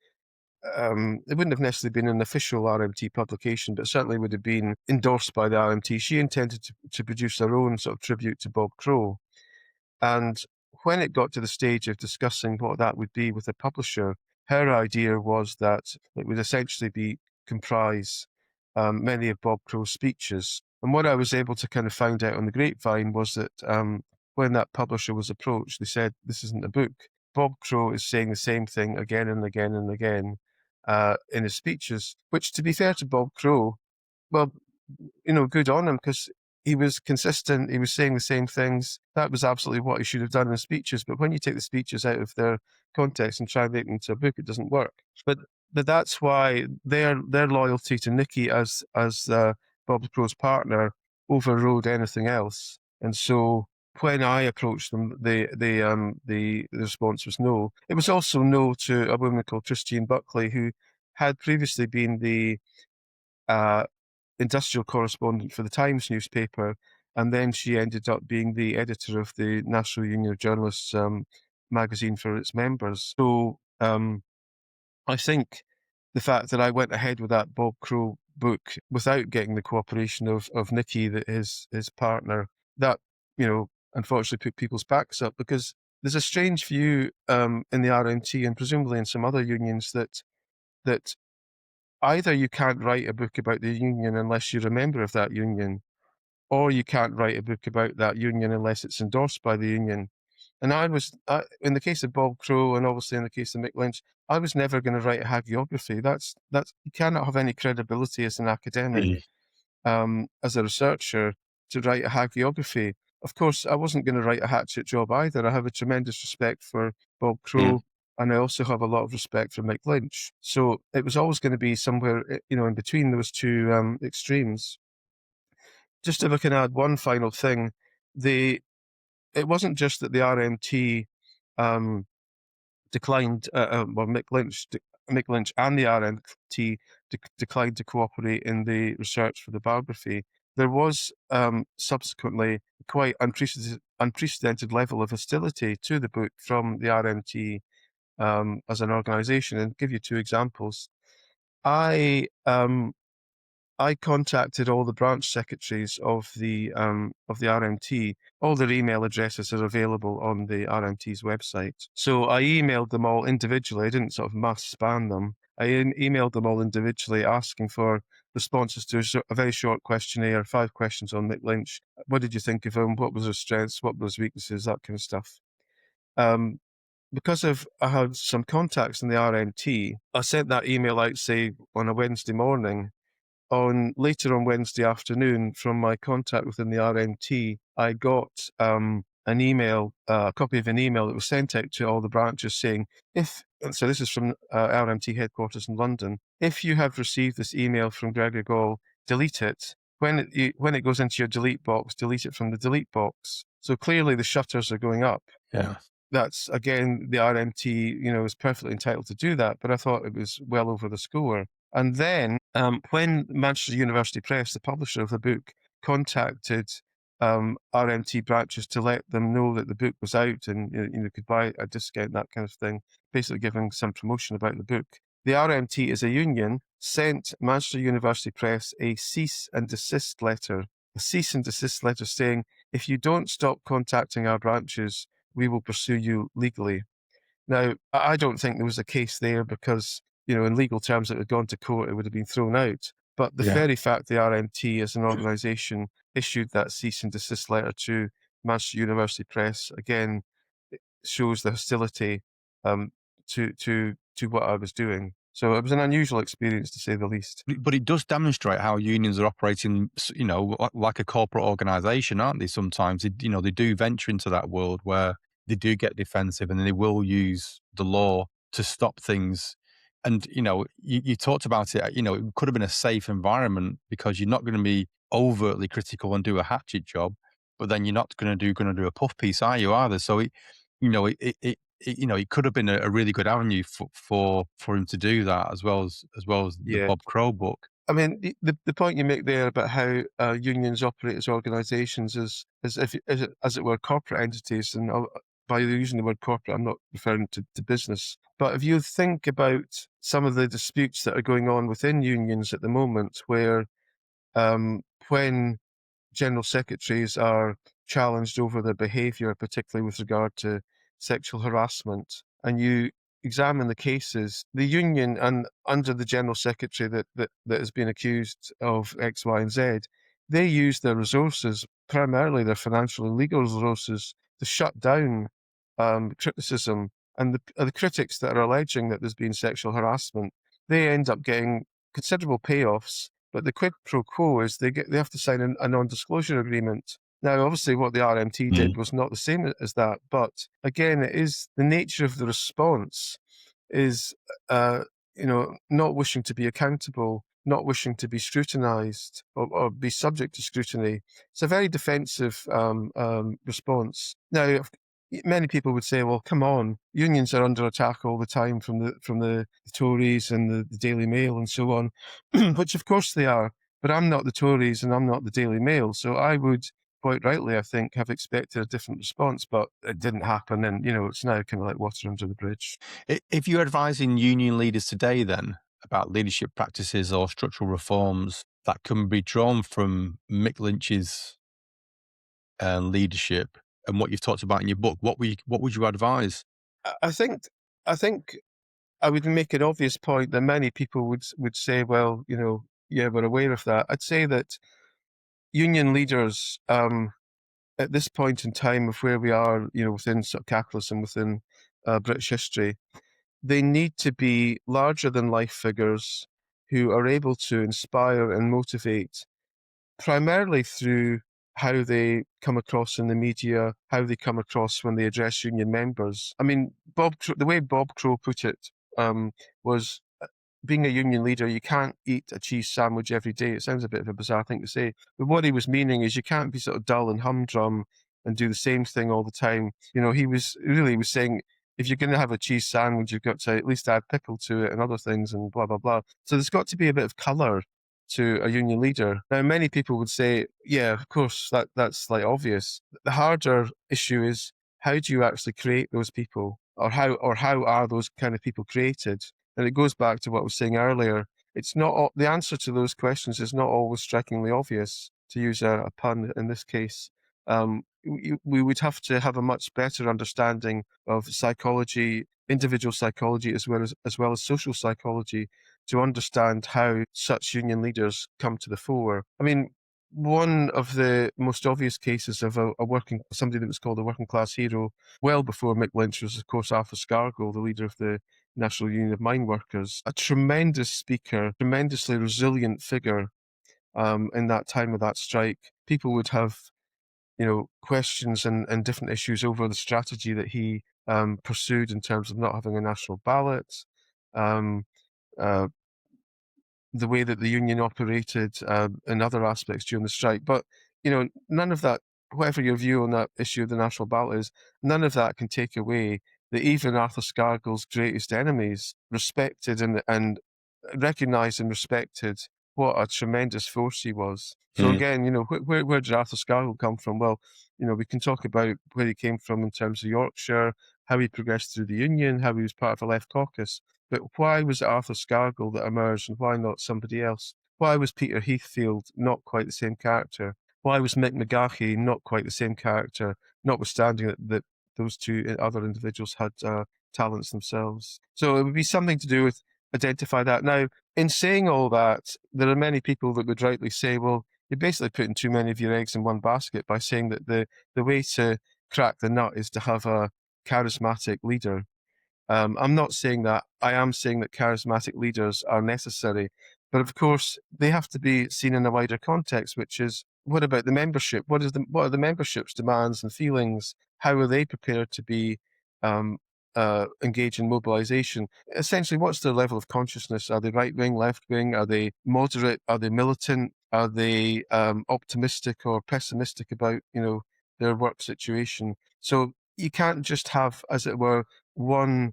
It wouldn't have necessarily been an official RMT publication, but certainly would have been endorsed by the RMT. She intended to produce her own sort of tribute to Bob Crow. And when it got to the stage of discussing what that would be with the publisher, her idea was that it would essentially comprise many of Bob Crow's speeches. And what I was able to kind of find out on the grapevine was that when that publisher was approached, they said, "This isn't a book." Bob Crow is saying the same thing again and again and again in his speeches, which, to be fair to Bob Crow, well, good on him because he was consistent. He was saying the same things. That was absolutely what he should have done in speeches. But when you take the speeches out of their context and try and make them into a book, it doesn't work. But that's why their loyalty to Nikki as Bob Crow's partner overrode anything else. And so when I approached them, the response was no. It was also no to a woman called Christine Buckley, who had previously been the industrial correspondent for the Times newspaper, and then she ended up being the editor of the National Union of Journalists magazine for its members. So I think the fact that I went ahead with that Bob Crow book without getting the cooperation of Nikki, his partner, that unfortunately put people's backs up because there's a strange view in the RMT and presumably in some other unions that either you can't write a book about the union unless you're a member of that union, or you can't write a book about that union unless it's endorsed by the union. And in the case of Bob Crow, and obviously in the case of Mick Lynch, I was never going to write a hagiography. That's you cannot have any credibility as an academic, as a researcher, to write a hagiography. Of course, I wasn't going to write a hatchet job either. I have a tremendous respect for Bob Crow, and I also have a lot of respect for Mick Lynch. So it was always going to be somewhere, in between those two extremes. Just if I can add one final thing, it wasn't just that the RMT declined, well, Mick Lynch and the RMT declined to cooperate in the research for the biography. There was subsequently quite unprecedented level of hostility to the book from the RMT as an organisation. And I'll give you two examples. I I contacted all the branch secretaries of the RMT. All their email addresses are available on the RMT's website. So I emailed them all individually. I didn't sort of mass spam them. I emailed them all individually, asking for responses to a very short questionnaire, 5 questions on Mick Lynch. What did you think of him? What was his strengths? What were his weaknesses? That kind of stuff. Um, because I had some contacts in the RMT, I sent that email out, say, on a Wednesday morning. Later on Wednesday afternoon, from my contact within the RMT, I got an email, a copy of an email that was sent out to all the branches saying, so this is from RMT headquarters in London, if you have received this email from Gregor Gall, delete it. When it goes into your delete box, delete it from the delete box. So clearly the shutters are going up. Yeah. That's, again, the RMT, is perfectly entitled to do that, but I thought it was well over the score. And then when Manchester University Press, the publisher of the book, contacted RMT branches to let them know that the book was out and could buy a discount, that kind of thing, basically giving some promotion about the book. The RMT, as a union, sent Manchester University Press a cease and desist letter saying, if you don't stop contacting our branches, we will pursue you legally. Now, I don't think there was a case there because, in legal terms, it had gone to court, it would have been thrown out. But the very fact the RMT as an organisation issued that cease and desist letter to Manchester University Press, again, it shows the hostility to what I was doing. So it was an unusual experience, to say the least. But it does demonstrate how unions are operating, like a corporate organisation, aren't they? Sometimes, they do venture into that world where they do get defensive and they will use the law to stop things. And, you talked about it, it could have been a safe environment because you're not going to be overtly critical and do a hatchet job, but then you're not going to do a puff piece, are you, either? So it could have been a really good avenue for him to do that, as well as the Yeah. Bob Crow book. I mean, the point you make there about how unions operate as organisations is as it were corporate entities, and by using the word corporate, I'm not referring to business. But if you think about some of the disputes that are going on within unions at the moment, where when general secretaries are challenged over their behaviour, particularly with regard to sexual harassment, and you examine the cases, the union and under the general secretary that has been accused of X, Y, and Z, they use their resources, primarily their financial and legal resources, to shut down criticism. And the critics that are alleging that there's been sexual harassment, they end up getting considerable payoffs. But the quid pro quo is they have to sign a non-disclosure agreement. Now, obviously, what the RMT did was not the same as that, but again, it is the nature of the response is, not wishing to be accountable, not wishing to be scrutinised or be subject to scrutiny. It's a very defensive response. Now, many people would say, "Well, come on, unions are under attack all the time from the Tories and the Daily Mail and so on," which of course they are. But I'm not the Tories and I'm not the Daily Mail, so I would quite rightly, I think, have expected a different response, but it didn't happen, and it's now kind of like water under the bridge. If you're advising union leaders today, then about leadership practices or structural reforms that can be drawn from Mick Lynch's leadership and what you've talked about in your book, what would you advise? I think I think I would make an obvious point that many people would say, well, yeah, we're aware of that. I'd say that union leaders, at this point in time of where we are, within sort of capitalism, within British history, they need to be larger than life figures who are able to inspire and motivate primarily through how they come across in the media, how they come across when they address union members. I mean, the way Bob Crow put it was, being a union leader, you can't eat a cheese sandwich every day. It sounds a bit of a bizarre thing to say, but what he was meaning is you can't be sort of dull and humdrum and do the same thing all the time. He was saying, if you're going to have a cheese sandwich, you've got to at least add pickle to it and other things and blah, blah, blah. So there's got to be a bit of colour to a union leader. Now, many people would say, yeah, of course, that's like obvious. The harder issue is, how do you actually create those people, or how are those kind of people created? And it goes back to what I was saying earlier. it's not the answer to those questions is not always strikingly obvious, to use a pun in this case. We would have to have a much better understanding of psychology, individual psychology, as well as social psychology, to understand how such union leaders come to the fore. I mean, one of the most obvious cases of somebody that was called a working class hero, well before Mick Lynch, was of course Arthur Scargill, the leader of the National Union of Mine Workers, a tremendous speaker, tremendously resilient figure. In that time of that strike, people would have, questions and different issues over the strategy that he pursued in terms of not having a national ballot, um, uh, the way that the union operated in other aspects during the strike. But, none of that, whatever your view on that issue of the national ballot is, none of that can take away that even Arthur Scargill's greatest enemies respected and recognised and respected what a tremendous force he was. So Mm. again, where did Arthur Scargill come from? Well, we can talk about where he came from in terms of Yorkshire, how he progressed through the Union, how he was part of the Left Caucus. But why was it Arthur Scargill that emerged, and why not somebody else? Why was Peter Heathfield not quite the same character? Why was Mick McGahey not quite the same character, notwithstanding that those two other individuals had talents themselves? So it would be something to do with identify that. Now, in saying all that, there are many people that would rightly say, well, you're basically putting too many of your eggs in one basket by saying that the way to crack the nut is to have a charismatic leader. I'm not saying that. I am saying that charismatic leaders are necessary. But of course, they have to be seen in a wider context, which is, what about the membership? What are the membership's demands and feelings? How are they prepared to be um, engaged in mobilization? Essentially, what's their level of consciousness? Are they right wing, left wing? Are they moderate? Are they militant? Are they optimistic or pessimistic about their work situation? So you can't just have, as it were, one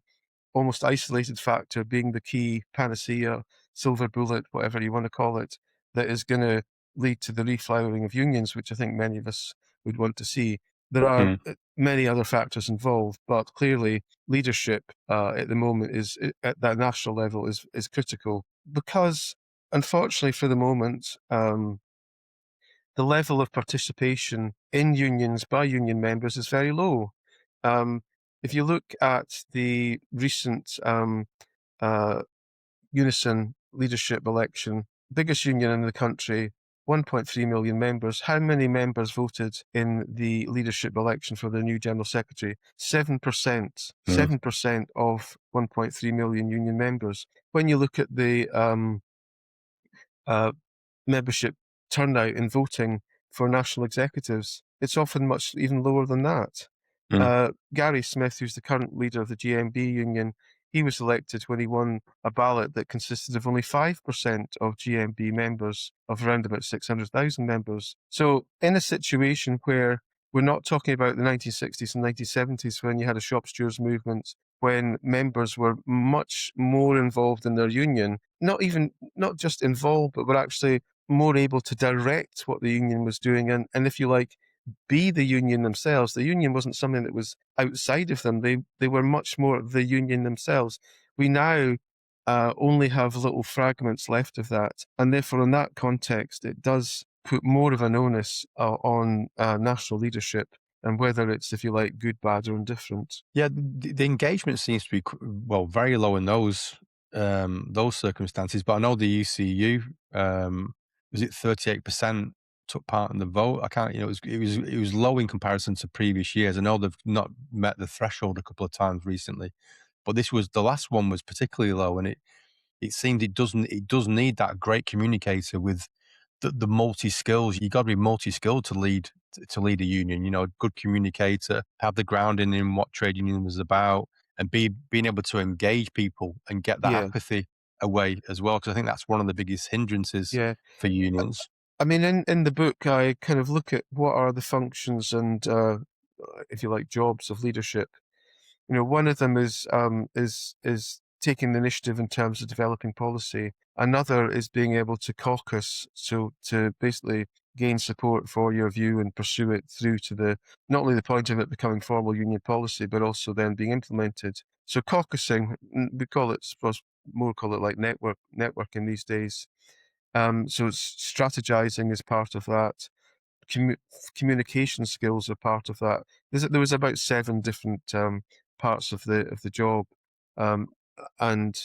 almost isolated factor being the key panacea, silver bullet, whatever you want to call it, that is going to lead to the reflowering of unions, which I think many of us would want to see. There are Mm. many other factors involved, but clearly leadership at the moment is at that national level is critical, because unfortunately for the moment, the level of participation in unions by union members is very low. Um, if you look at the recent uh, Unison leadership election, biggest union in the country, 1.3 million members. How many members voted in the leadership election for the new general secretary? 7%. Mm. 7% of 1.3 million union members. When you look at the uh, membership turnout in voting for national executives, it's often much even lower than that. Mm. Gary Smith, who's the current leader of the GMB union, he was elected when he won a ballot that consisted of only 5% of GMB members, of around about 600,000 members. So in a situation where we're not talking about the 1960s and 1970s, when you had a shop stewards movement, when members were much more involved in their union, not just involved, but were actually more able to direct what the union was doing, and if you like, be the union themselves. The union wasn't something that was outside of them. They were much more the union themselves. We now only have little fragments left of that, and therefore, in that context, it does put more of an onus on national leadership, and whether it's, if you like, good, bad, or indifferent. Yeah, the engagement seems to be very low in those circumstances. But I know the ECU was it 38% took part in the vote. I can't, it was low in comparison to previous years. I know they've not met the threshold a couple of times recently, but the last one was particularly low, and it seemed it does need that great communicator with the multi skills. You got to be multi skilled to lead a union. Good communicator, have the grounding in what trade union was about, and being able to engage people and get that Yeah, apathy away as well. Because I think that's one of the biggest hindrances yeah. for unions. I mean, in the book, I kind of look at what are the functions and, if you like, jobs of leadership. One of them is taking the initiative in terms of developing policy. Another is being able to caucus, so to basically gain support for your view and pursue it through to the not only the point of it becoming formal union policy, but also then being implemented. So caucusing, we call it, suppose, more call it like networking these days. So strategizing is part of that. Commu- Communication skills are part of that. There was about 7 different parts of the job, um, and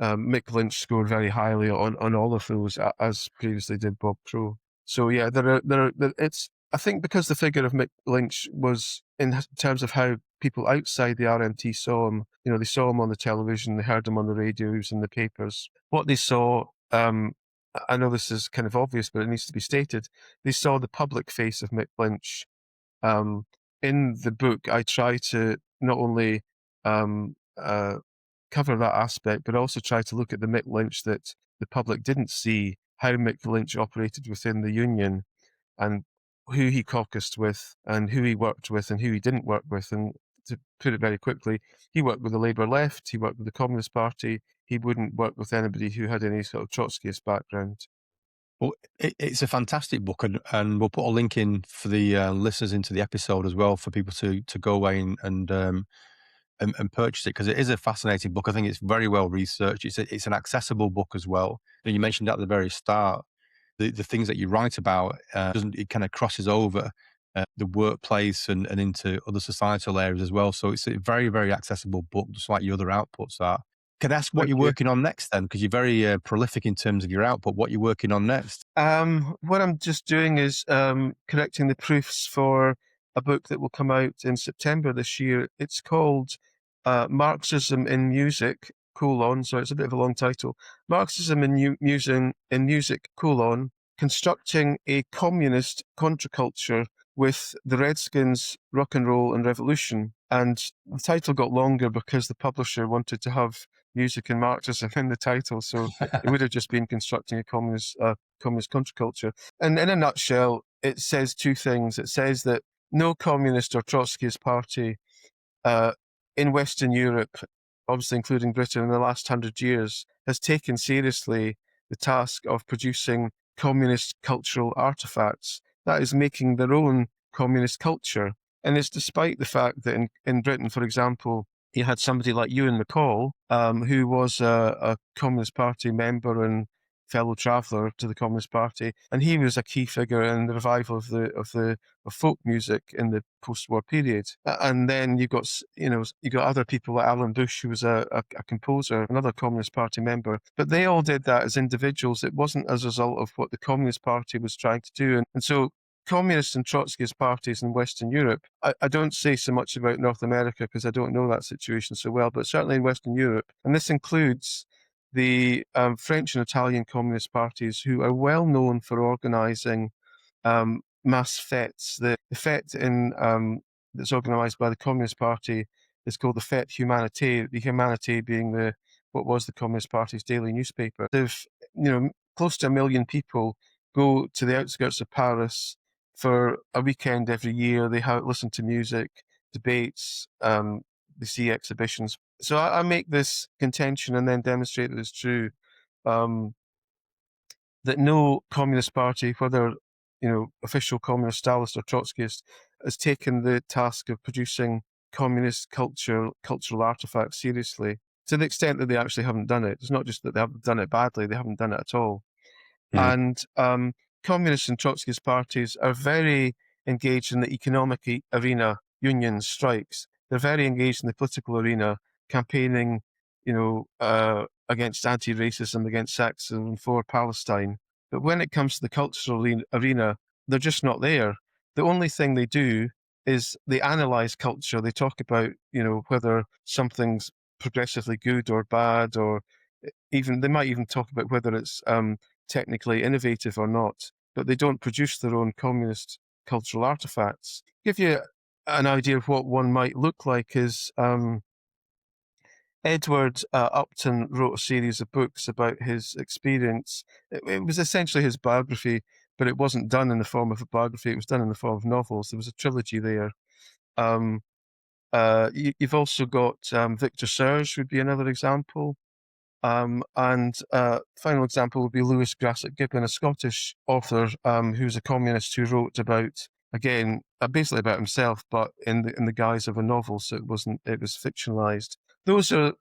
Mick Lynch scored very highly on all of those, as previously did Bob Crow. So yeah, it's, I think, because the figure of Mick Lynch was, in terms of how people outside the RMT saw him, they saw him on the television, they heard him on the radio, he was in the papers. What they saw, I know this is kind of obvious, but it needs to be stated. They saw the public face of Mick Lynch. Um, in the book, I try to not only um, uh, cover that aspect, but also try to look at the Mick Lynch that the public didn't see, how Mick Lynch operated within the union, and who he caucused with, and who he worked with, and who he didn't work with. And to put it very quickly, he worked with the Labour left, he worked with the Communist Party, he wouldn't work with anybody who had any sort of Trotskyist background. Well, it's a fantastic book, and we'll put a link in for the listeners into the episode as well for people to go away and purchase it, because it is a fascinating book. I think it's very well researched. It's an accessible book as well. And you mentioned at the very start the things that you write about, doesn't it kind of crosses over the workplace and into other societal areas as well. So it's a very, very accessible book, just like your other outputs are. Can I ask what Thank you're you. working on next then? Because you're very prolific in terms of your output. What you're working on next? What I'm just doing is correcting the proofs for a book that will come out in September this year. It's called Marxism in Music, colon, so it's a bit of a long title. Marxism in Music, colon, constructing a communist contraculture with the Redskins, rock and roll and revolution. And the title got longer because the publisher wanted to have music and Marxism in the title, so it would have just been constructing a communist contraculture. And in a nutshell, it says 2 things. It says that no communist or Trotskyist party uh, in Western Europe, obviously including Britain, in the last 100 years, has taken seriously the task of producing communist cultural artifacts. That is, making their own communist culture. And it's despite the fact that in Britain, for example, you had somebody like Ewan MacColl, who was a Communist Party member and fellow traveller to the Communist Party, and he was a key figure in the revival of folk music in the post-war period. And then you got other people like Alan Bush, who was a composer, another Communist Party member, but they all did that as individuals. It wasn't as a result of what the Communist Party was trying to do, and so communist and Trotskyist parties in Western Europe, I don't say so much about North America because I don't know that situation so well, but certainly in Western Europe, and this includes the French and Italian communist parties, who are well known for organising mass fetes. The fete that's organised by the Communist Party is called the Fete Humanité. The Humanité being what was the Communist Party's daily newspaper. They've close to 1 million people go to the outskirts of Paris for a weekend every year. They listen to music, debates, they see exhibitions. So I make this contention and then demonstrate that it's true. That no communist party, whether official communist, Stalinist, or Trotskyist, has taken the task of producing communist cultural artifacts seriously, to the extent that they actually haven't done it. It's not just that they haven't done it badly; they haven't done it at all. Mm. And communist and Trotskyist parties are very engaged in the economic arena, unions, strikes. They're very engaged in the political arena, campaigning, against anti-racism, against sexism, for Palestine. But when it comes to the cultural arena, they're just not there. The only thing they do is they analyze culture. They talk about, whether something's progressively good or bad, or even they might even talk about whether it's technically innovative or not, but they don't produce their own communist cultural artifacts. Give you an idea of what one might look like is Edward Upton wrote a series of books about his experience. It was essentially his biography, but it wasn't done in the form of a biography. It was done in the form of novels. There was a trilogy there. Um, you've also got Victor Serge would be another example. And final example would be Lewis Grassic Gibbon, a Scottish author who's a communist, who wrote about, again, basically about himself, but in the guise of a novel, so it was fictionalized. Those are,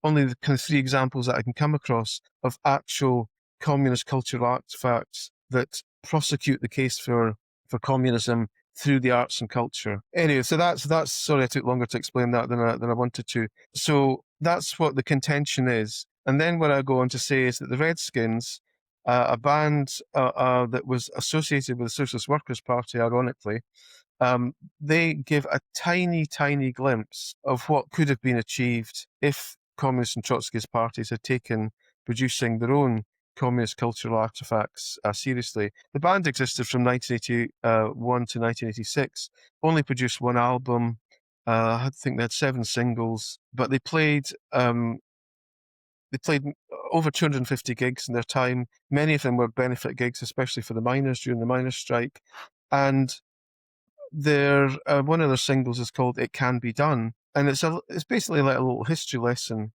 only the kind of three examples that I can come across of actual communist cultural artifacts that prosecute the case for communism through the arts and culture. Anyway, so that's sorry I took longer to explain that than I wanted to. So that's what the contention is. And then what I go on to say is that the Redskins, a band that was associated with the Socialist Workers' Party, ironically, they give a tiny, tiny glimpse of what could have been achieved if Communist and Trotskyist parties had taken producing their own communist cultural artifacts seriously. The band existed from 1981 to 1986, only produced one album. I think they had 7 singles, but they played over 250 gigs in their time. Many of them were benefit gigs, especially for the miners during the miners' strike. And their one of their singles is called "It Can Be Done," and it's basically like a little history lesson.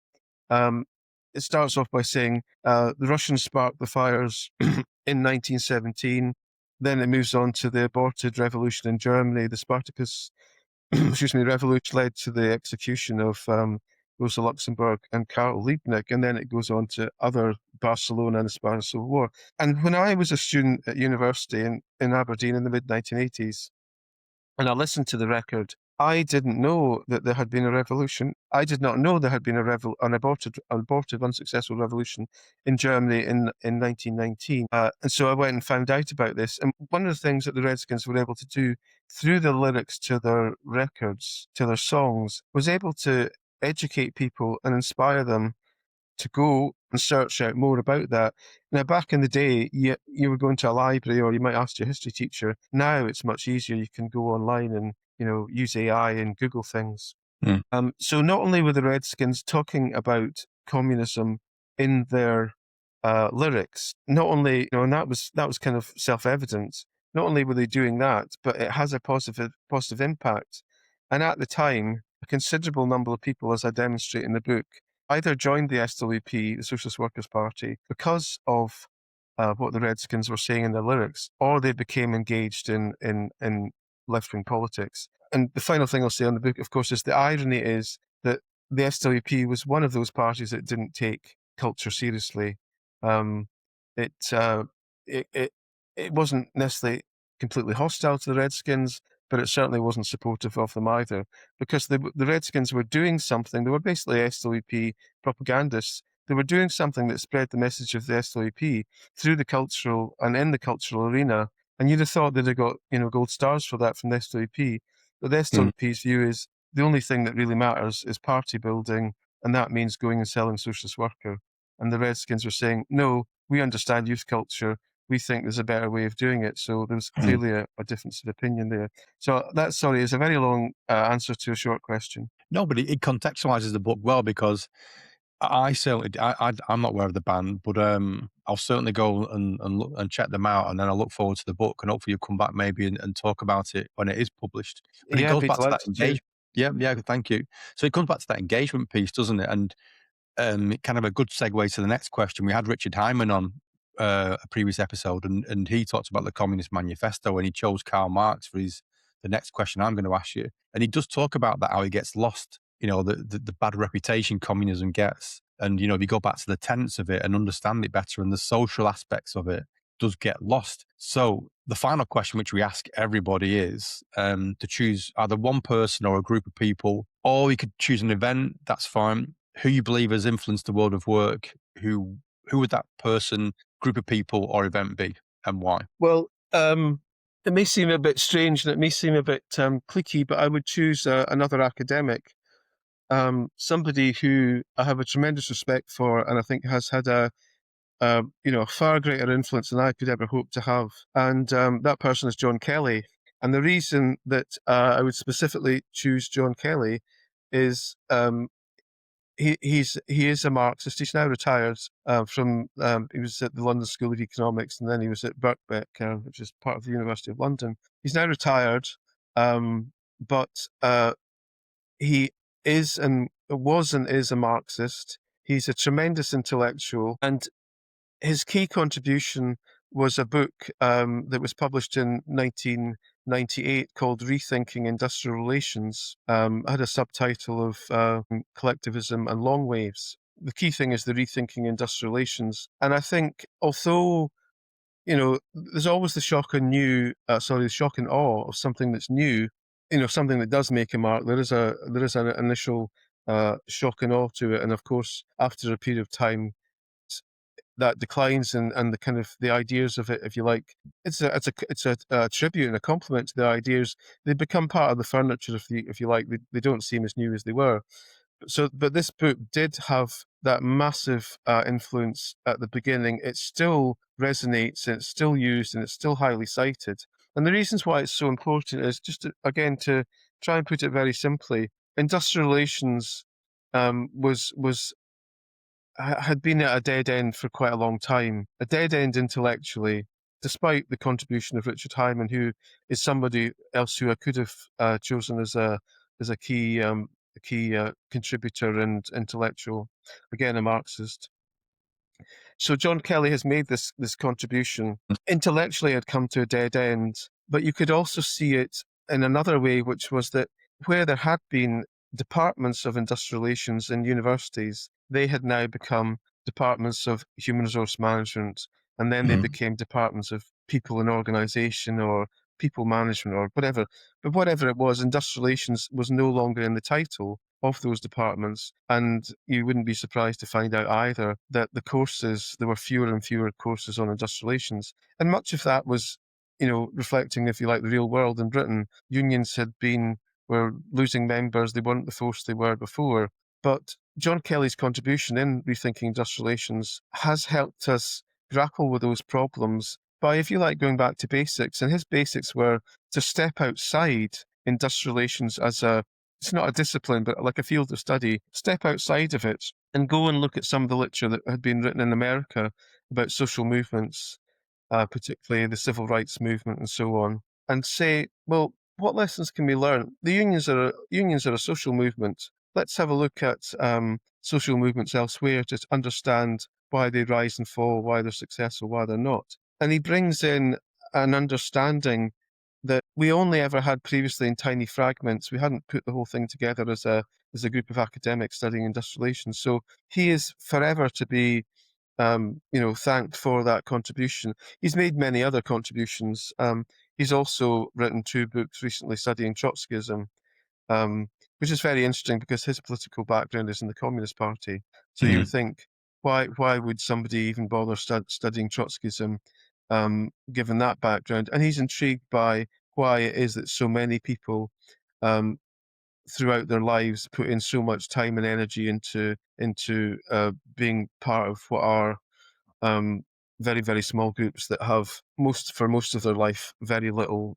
Um, it starts off by saying the Russians sparked the fires in 1917. Then it moves on to the aborted revolution in Germany. The Spartacus, excuse me, revolution led to the execution of Rosa Luxemburg and Karl Liebknecht, and then it goes on to other Barcelona and the Spanish Civil War. And when I was a student at university in Aberdeen in the mid 1980s, and I listened to the record, I didn't know that there had been a revolution. I did not know there had been an aborted, unsuccessful revolution in Germany in 1919. And so I went and found out about this. And one of the things that the Redskins were able to do through the lyrics to their records, to their songs, was able to educate people and inspire them to go and search out more about that. Now, back in the day, you were going to a library or you might ask your history teacher. Now it's much easier. You can go online and, use AI and Google things. So not only were the Redskins talking about communism in their lyrics, not only, and that was kind of self-evident. Not only were they doing that, but it has a positive impact. And at the time, a considerable number of people, as I demonstrate in the book, either joined the SWP, the Socialist Workers' Party, because of what the Redskins were saying in their lyrics, or they became engaged in left-wing politics. And the final thing I'll say on the book, of course, is the irony is that the SWP was one of those parties that didn't take culture seriously. Um, it, uh, it it it wasn't necessarily completely hostile to the Redskins, but it certainly wasn't supportive of them either, because the Redskins were doing something. They were basically SWP propagandists. They were doing something that spread the message of the SWP through the cultural and in the cultural arena. And you'd have thought that they got gold stars for that from the SWP. But the SWP's view is the only thing that really matters is party building, and that means going and selling Socialist Worker. And the Redskins were saying, no, we understand youth culture. We think there's a better way of doing it. So there's clearly a difference of opinion there. So that's, sorry, it's a very long answer to a short question. No, but it contextualizes the book well, because I certainly, I'm not aware of the band, but I'll certainly go and look and check them out, and then I look forward to the book, and hopefully you'll come back maybe and talk about it when it is published. But it Yeah, I'd goes be back to that delighted to. engagement. Yeah, yeah, thank you. So it comes back to that engagement piece, doesn't it? And kind of a good segue to the next question. We had Richard Hyman on a previous episode, and he talked about the Communist Manifesto, and he chose Karl Marx for the next question I'm going to ask you. And he does talk about that, how he gets lost, the bad reputation communism gets. And, if you go back to the tenets of it and understand it better, and the social aspects of it does get lost. So the final question, which we ask everybody, is to choose either one person or a group of people, or you could choose an event, that's fine, who you believe has influenced the world of work. Who would that person, group of people, or event be, and why? Well, it may seem a bit strange and it may seem a bit cliquey, but I would choose another academic, somebody who I have a tremendous respect for, and I think has had a far greater influence than I could ever hope to have. And that person is John Kelly. And the reason that I would specifically choose John Kelly is he is a Marxist. He's now retired from. He was at the London School of Economics, and then he was at Birkbeck, which is part of the University of London. He's now retired, but he is and was and is a Marxist. He's a tremendous intellectual, and his key contribution was a book that was published in 1998 called Rethinking Industrial Relations. It had a subtitle of Collectivism and Long Waves. The key thing is the rethinking industrial relations. And I think although, there's always the shock and the shock and awe of something that's new, something that does make a mark, there is an initial shock and awe to it. And of course, after a period of time, that declines, and the kind of the ideas of it, if you like, it's a tribute and a compliment to the ideas. They become part of the furniture, if you like. They don't seem as new as they were. But this book did have that massive influence at the beginning. It still resonates, and it's still used, and it's still highly cited. And the reasons why it's so important is again, to try and put it very simply, industrial relations was had been at a dead end for quite a long time, a dead end intellectually, despite the contribution of Richard Hyman, who is somebody else who I could have chosen as a key contributor and intellectual, again a Marxist. So John Kelly has made this contribution. Intellectually, had come to a dead end, but you could also see it in another way, which was that where there had been departments of industrial relations in universities, they had now become departments of human resource management, and then they became departments of people and organization, or people management, or whatever. But whatever it was, industrial relations was no longer in the title of those departments. And you wouldn't be surprised to find out either that there were fewer and fewer courses on industrial relations. And much of that was, reflecting, if you like, the real world in Britain. Unions were losing members. They weren't the force they were before. But John Kelly's contribution in Rethinking Industrial Relations has helped us grapple with those problems by, if you like, going back to basics. And his basics were to step outside industrial relations it's not a discipline, but like a field of study, step outside of it and go and look at some of the literature that had been written in America about social movements, particularly the civil rights movement and so on, and say, well, what lessons can we learn? The unions are a social movement. Let's have a look at social movements elsewhere to understand why they rise and fall, why they're successful, why they're not. And he brings in an understanding that we only ever had previously in tiny fragments. We hadn't put the whole thing together as a group of academics studying industrial relations. So he is forever to be thanked for that contribution. He's made many other contributions. He's also written 2 books recently studying Trotskyism, which is very interesting because his political background is in the Communist Party. So you would think, why would somebody even bother studying Trotskyism, given that background? And he's intrigued by why it is that so many people throughout their lives put in so much time and energy into being part of what are very, very small groups that have for most of their life very little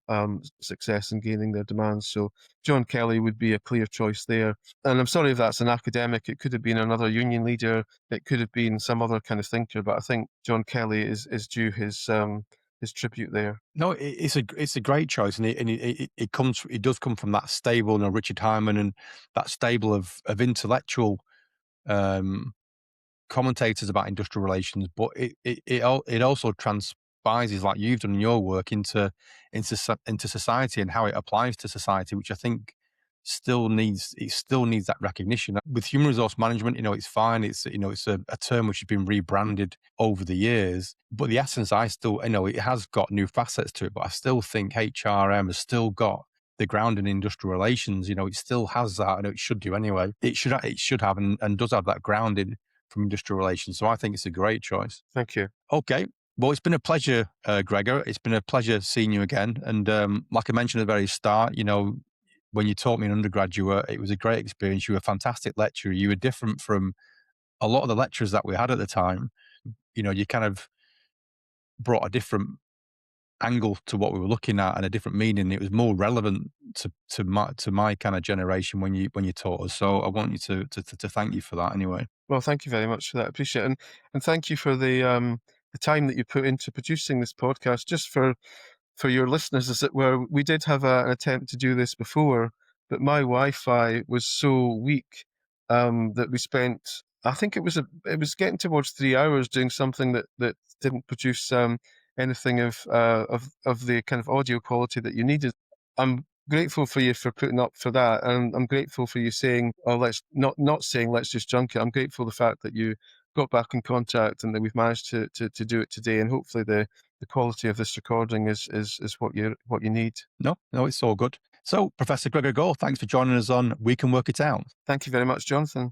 success in gaining their demands. So John Kelly would be a clear choice there. And I'm sorry if that's an academic. It could have been another union leader. It could have been some other kind of thinker. But I think John Kelly is due his tribute there. No, it's a great choice, and it does come from that stable, Richard Hyman, and that stable of intellectual commentators about industrial relations. But it also transpises, like you've done in your work, into society and how it applies to society, which I think still needs that recognition. With human resource management, it's fine. It's a term which has been rebranded over the years, but the essence, I still, it has got new facets to it, but I still think HRM has still got the ground in industrial relations. It still has that, and it should do anyway. It should have and does have that grounding from industrial relations. So I think it's a great choice. Thank you. Okay. Well, it's been a pleasure, Gregor. It's been a pleasure seeing you again. And like I mentioned at the very start, when you taught me in undergraduate, it was a great experience. You were a fantastic lecturer. You were different from a lot of the lecturers that we had at the time. You kind of brought a different angle to what we were looking at and a different meaning. It was more relevant to my kind of generation when you taught us. So I want you to thank you for that anyway. Well, thank you very much for that. I appreciate it. And thank you for the time that you put into producing this podcast. Just for your listeners, as it were, we did have an attempt to do this before, but my Wi-Fi was so weak that we spent, I think it was getting towards 3 hours doing something that didn't produce anything of the kind of audio quality that you needed. I'm grateful for you for putting up for that, and I'm grateful for you saying, "Oh, let's not saying let's just junk it." I'm grateful the fact that you got back in contact and that we've managed to do it today, and hopefully the quality of this recording is what you need. No, it's all good. So, Professor Gregor Gall, thanks for joining us on We Can Work It Out. Thank you very much, Jonathan.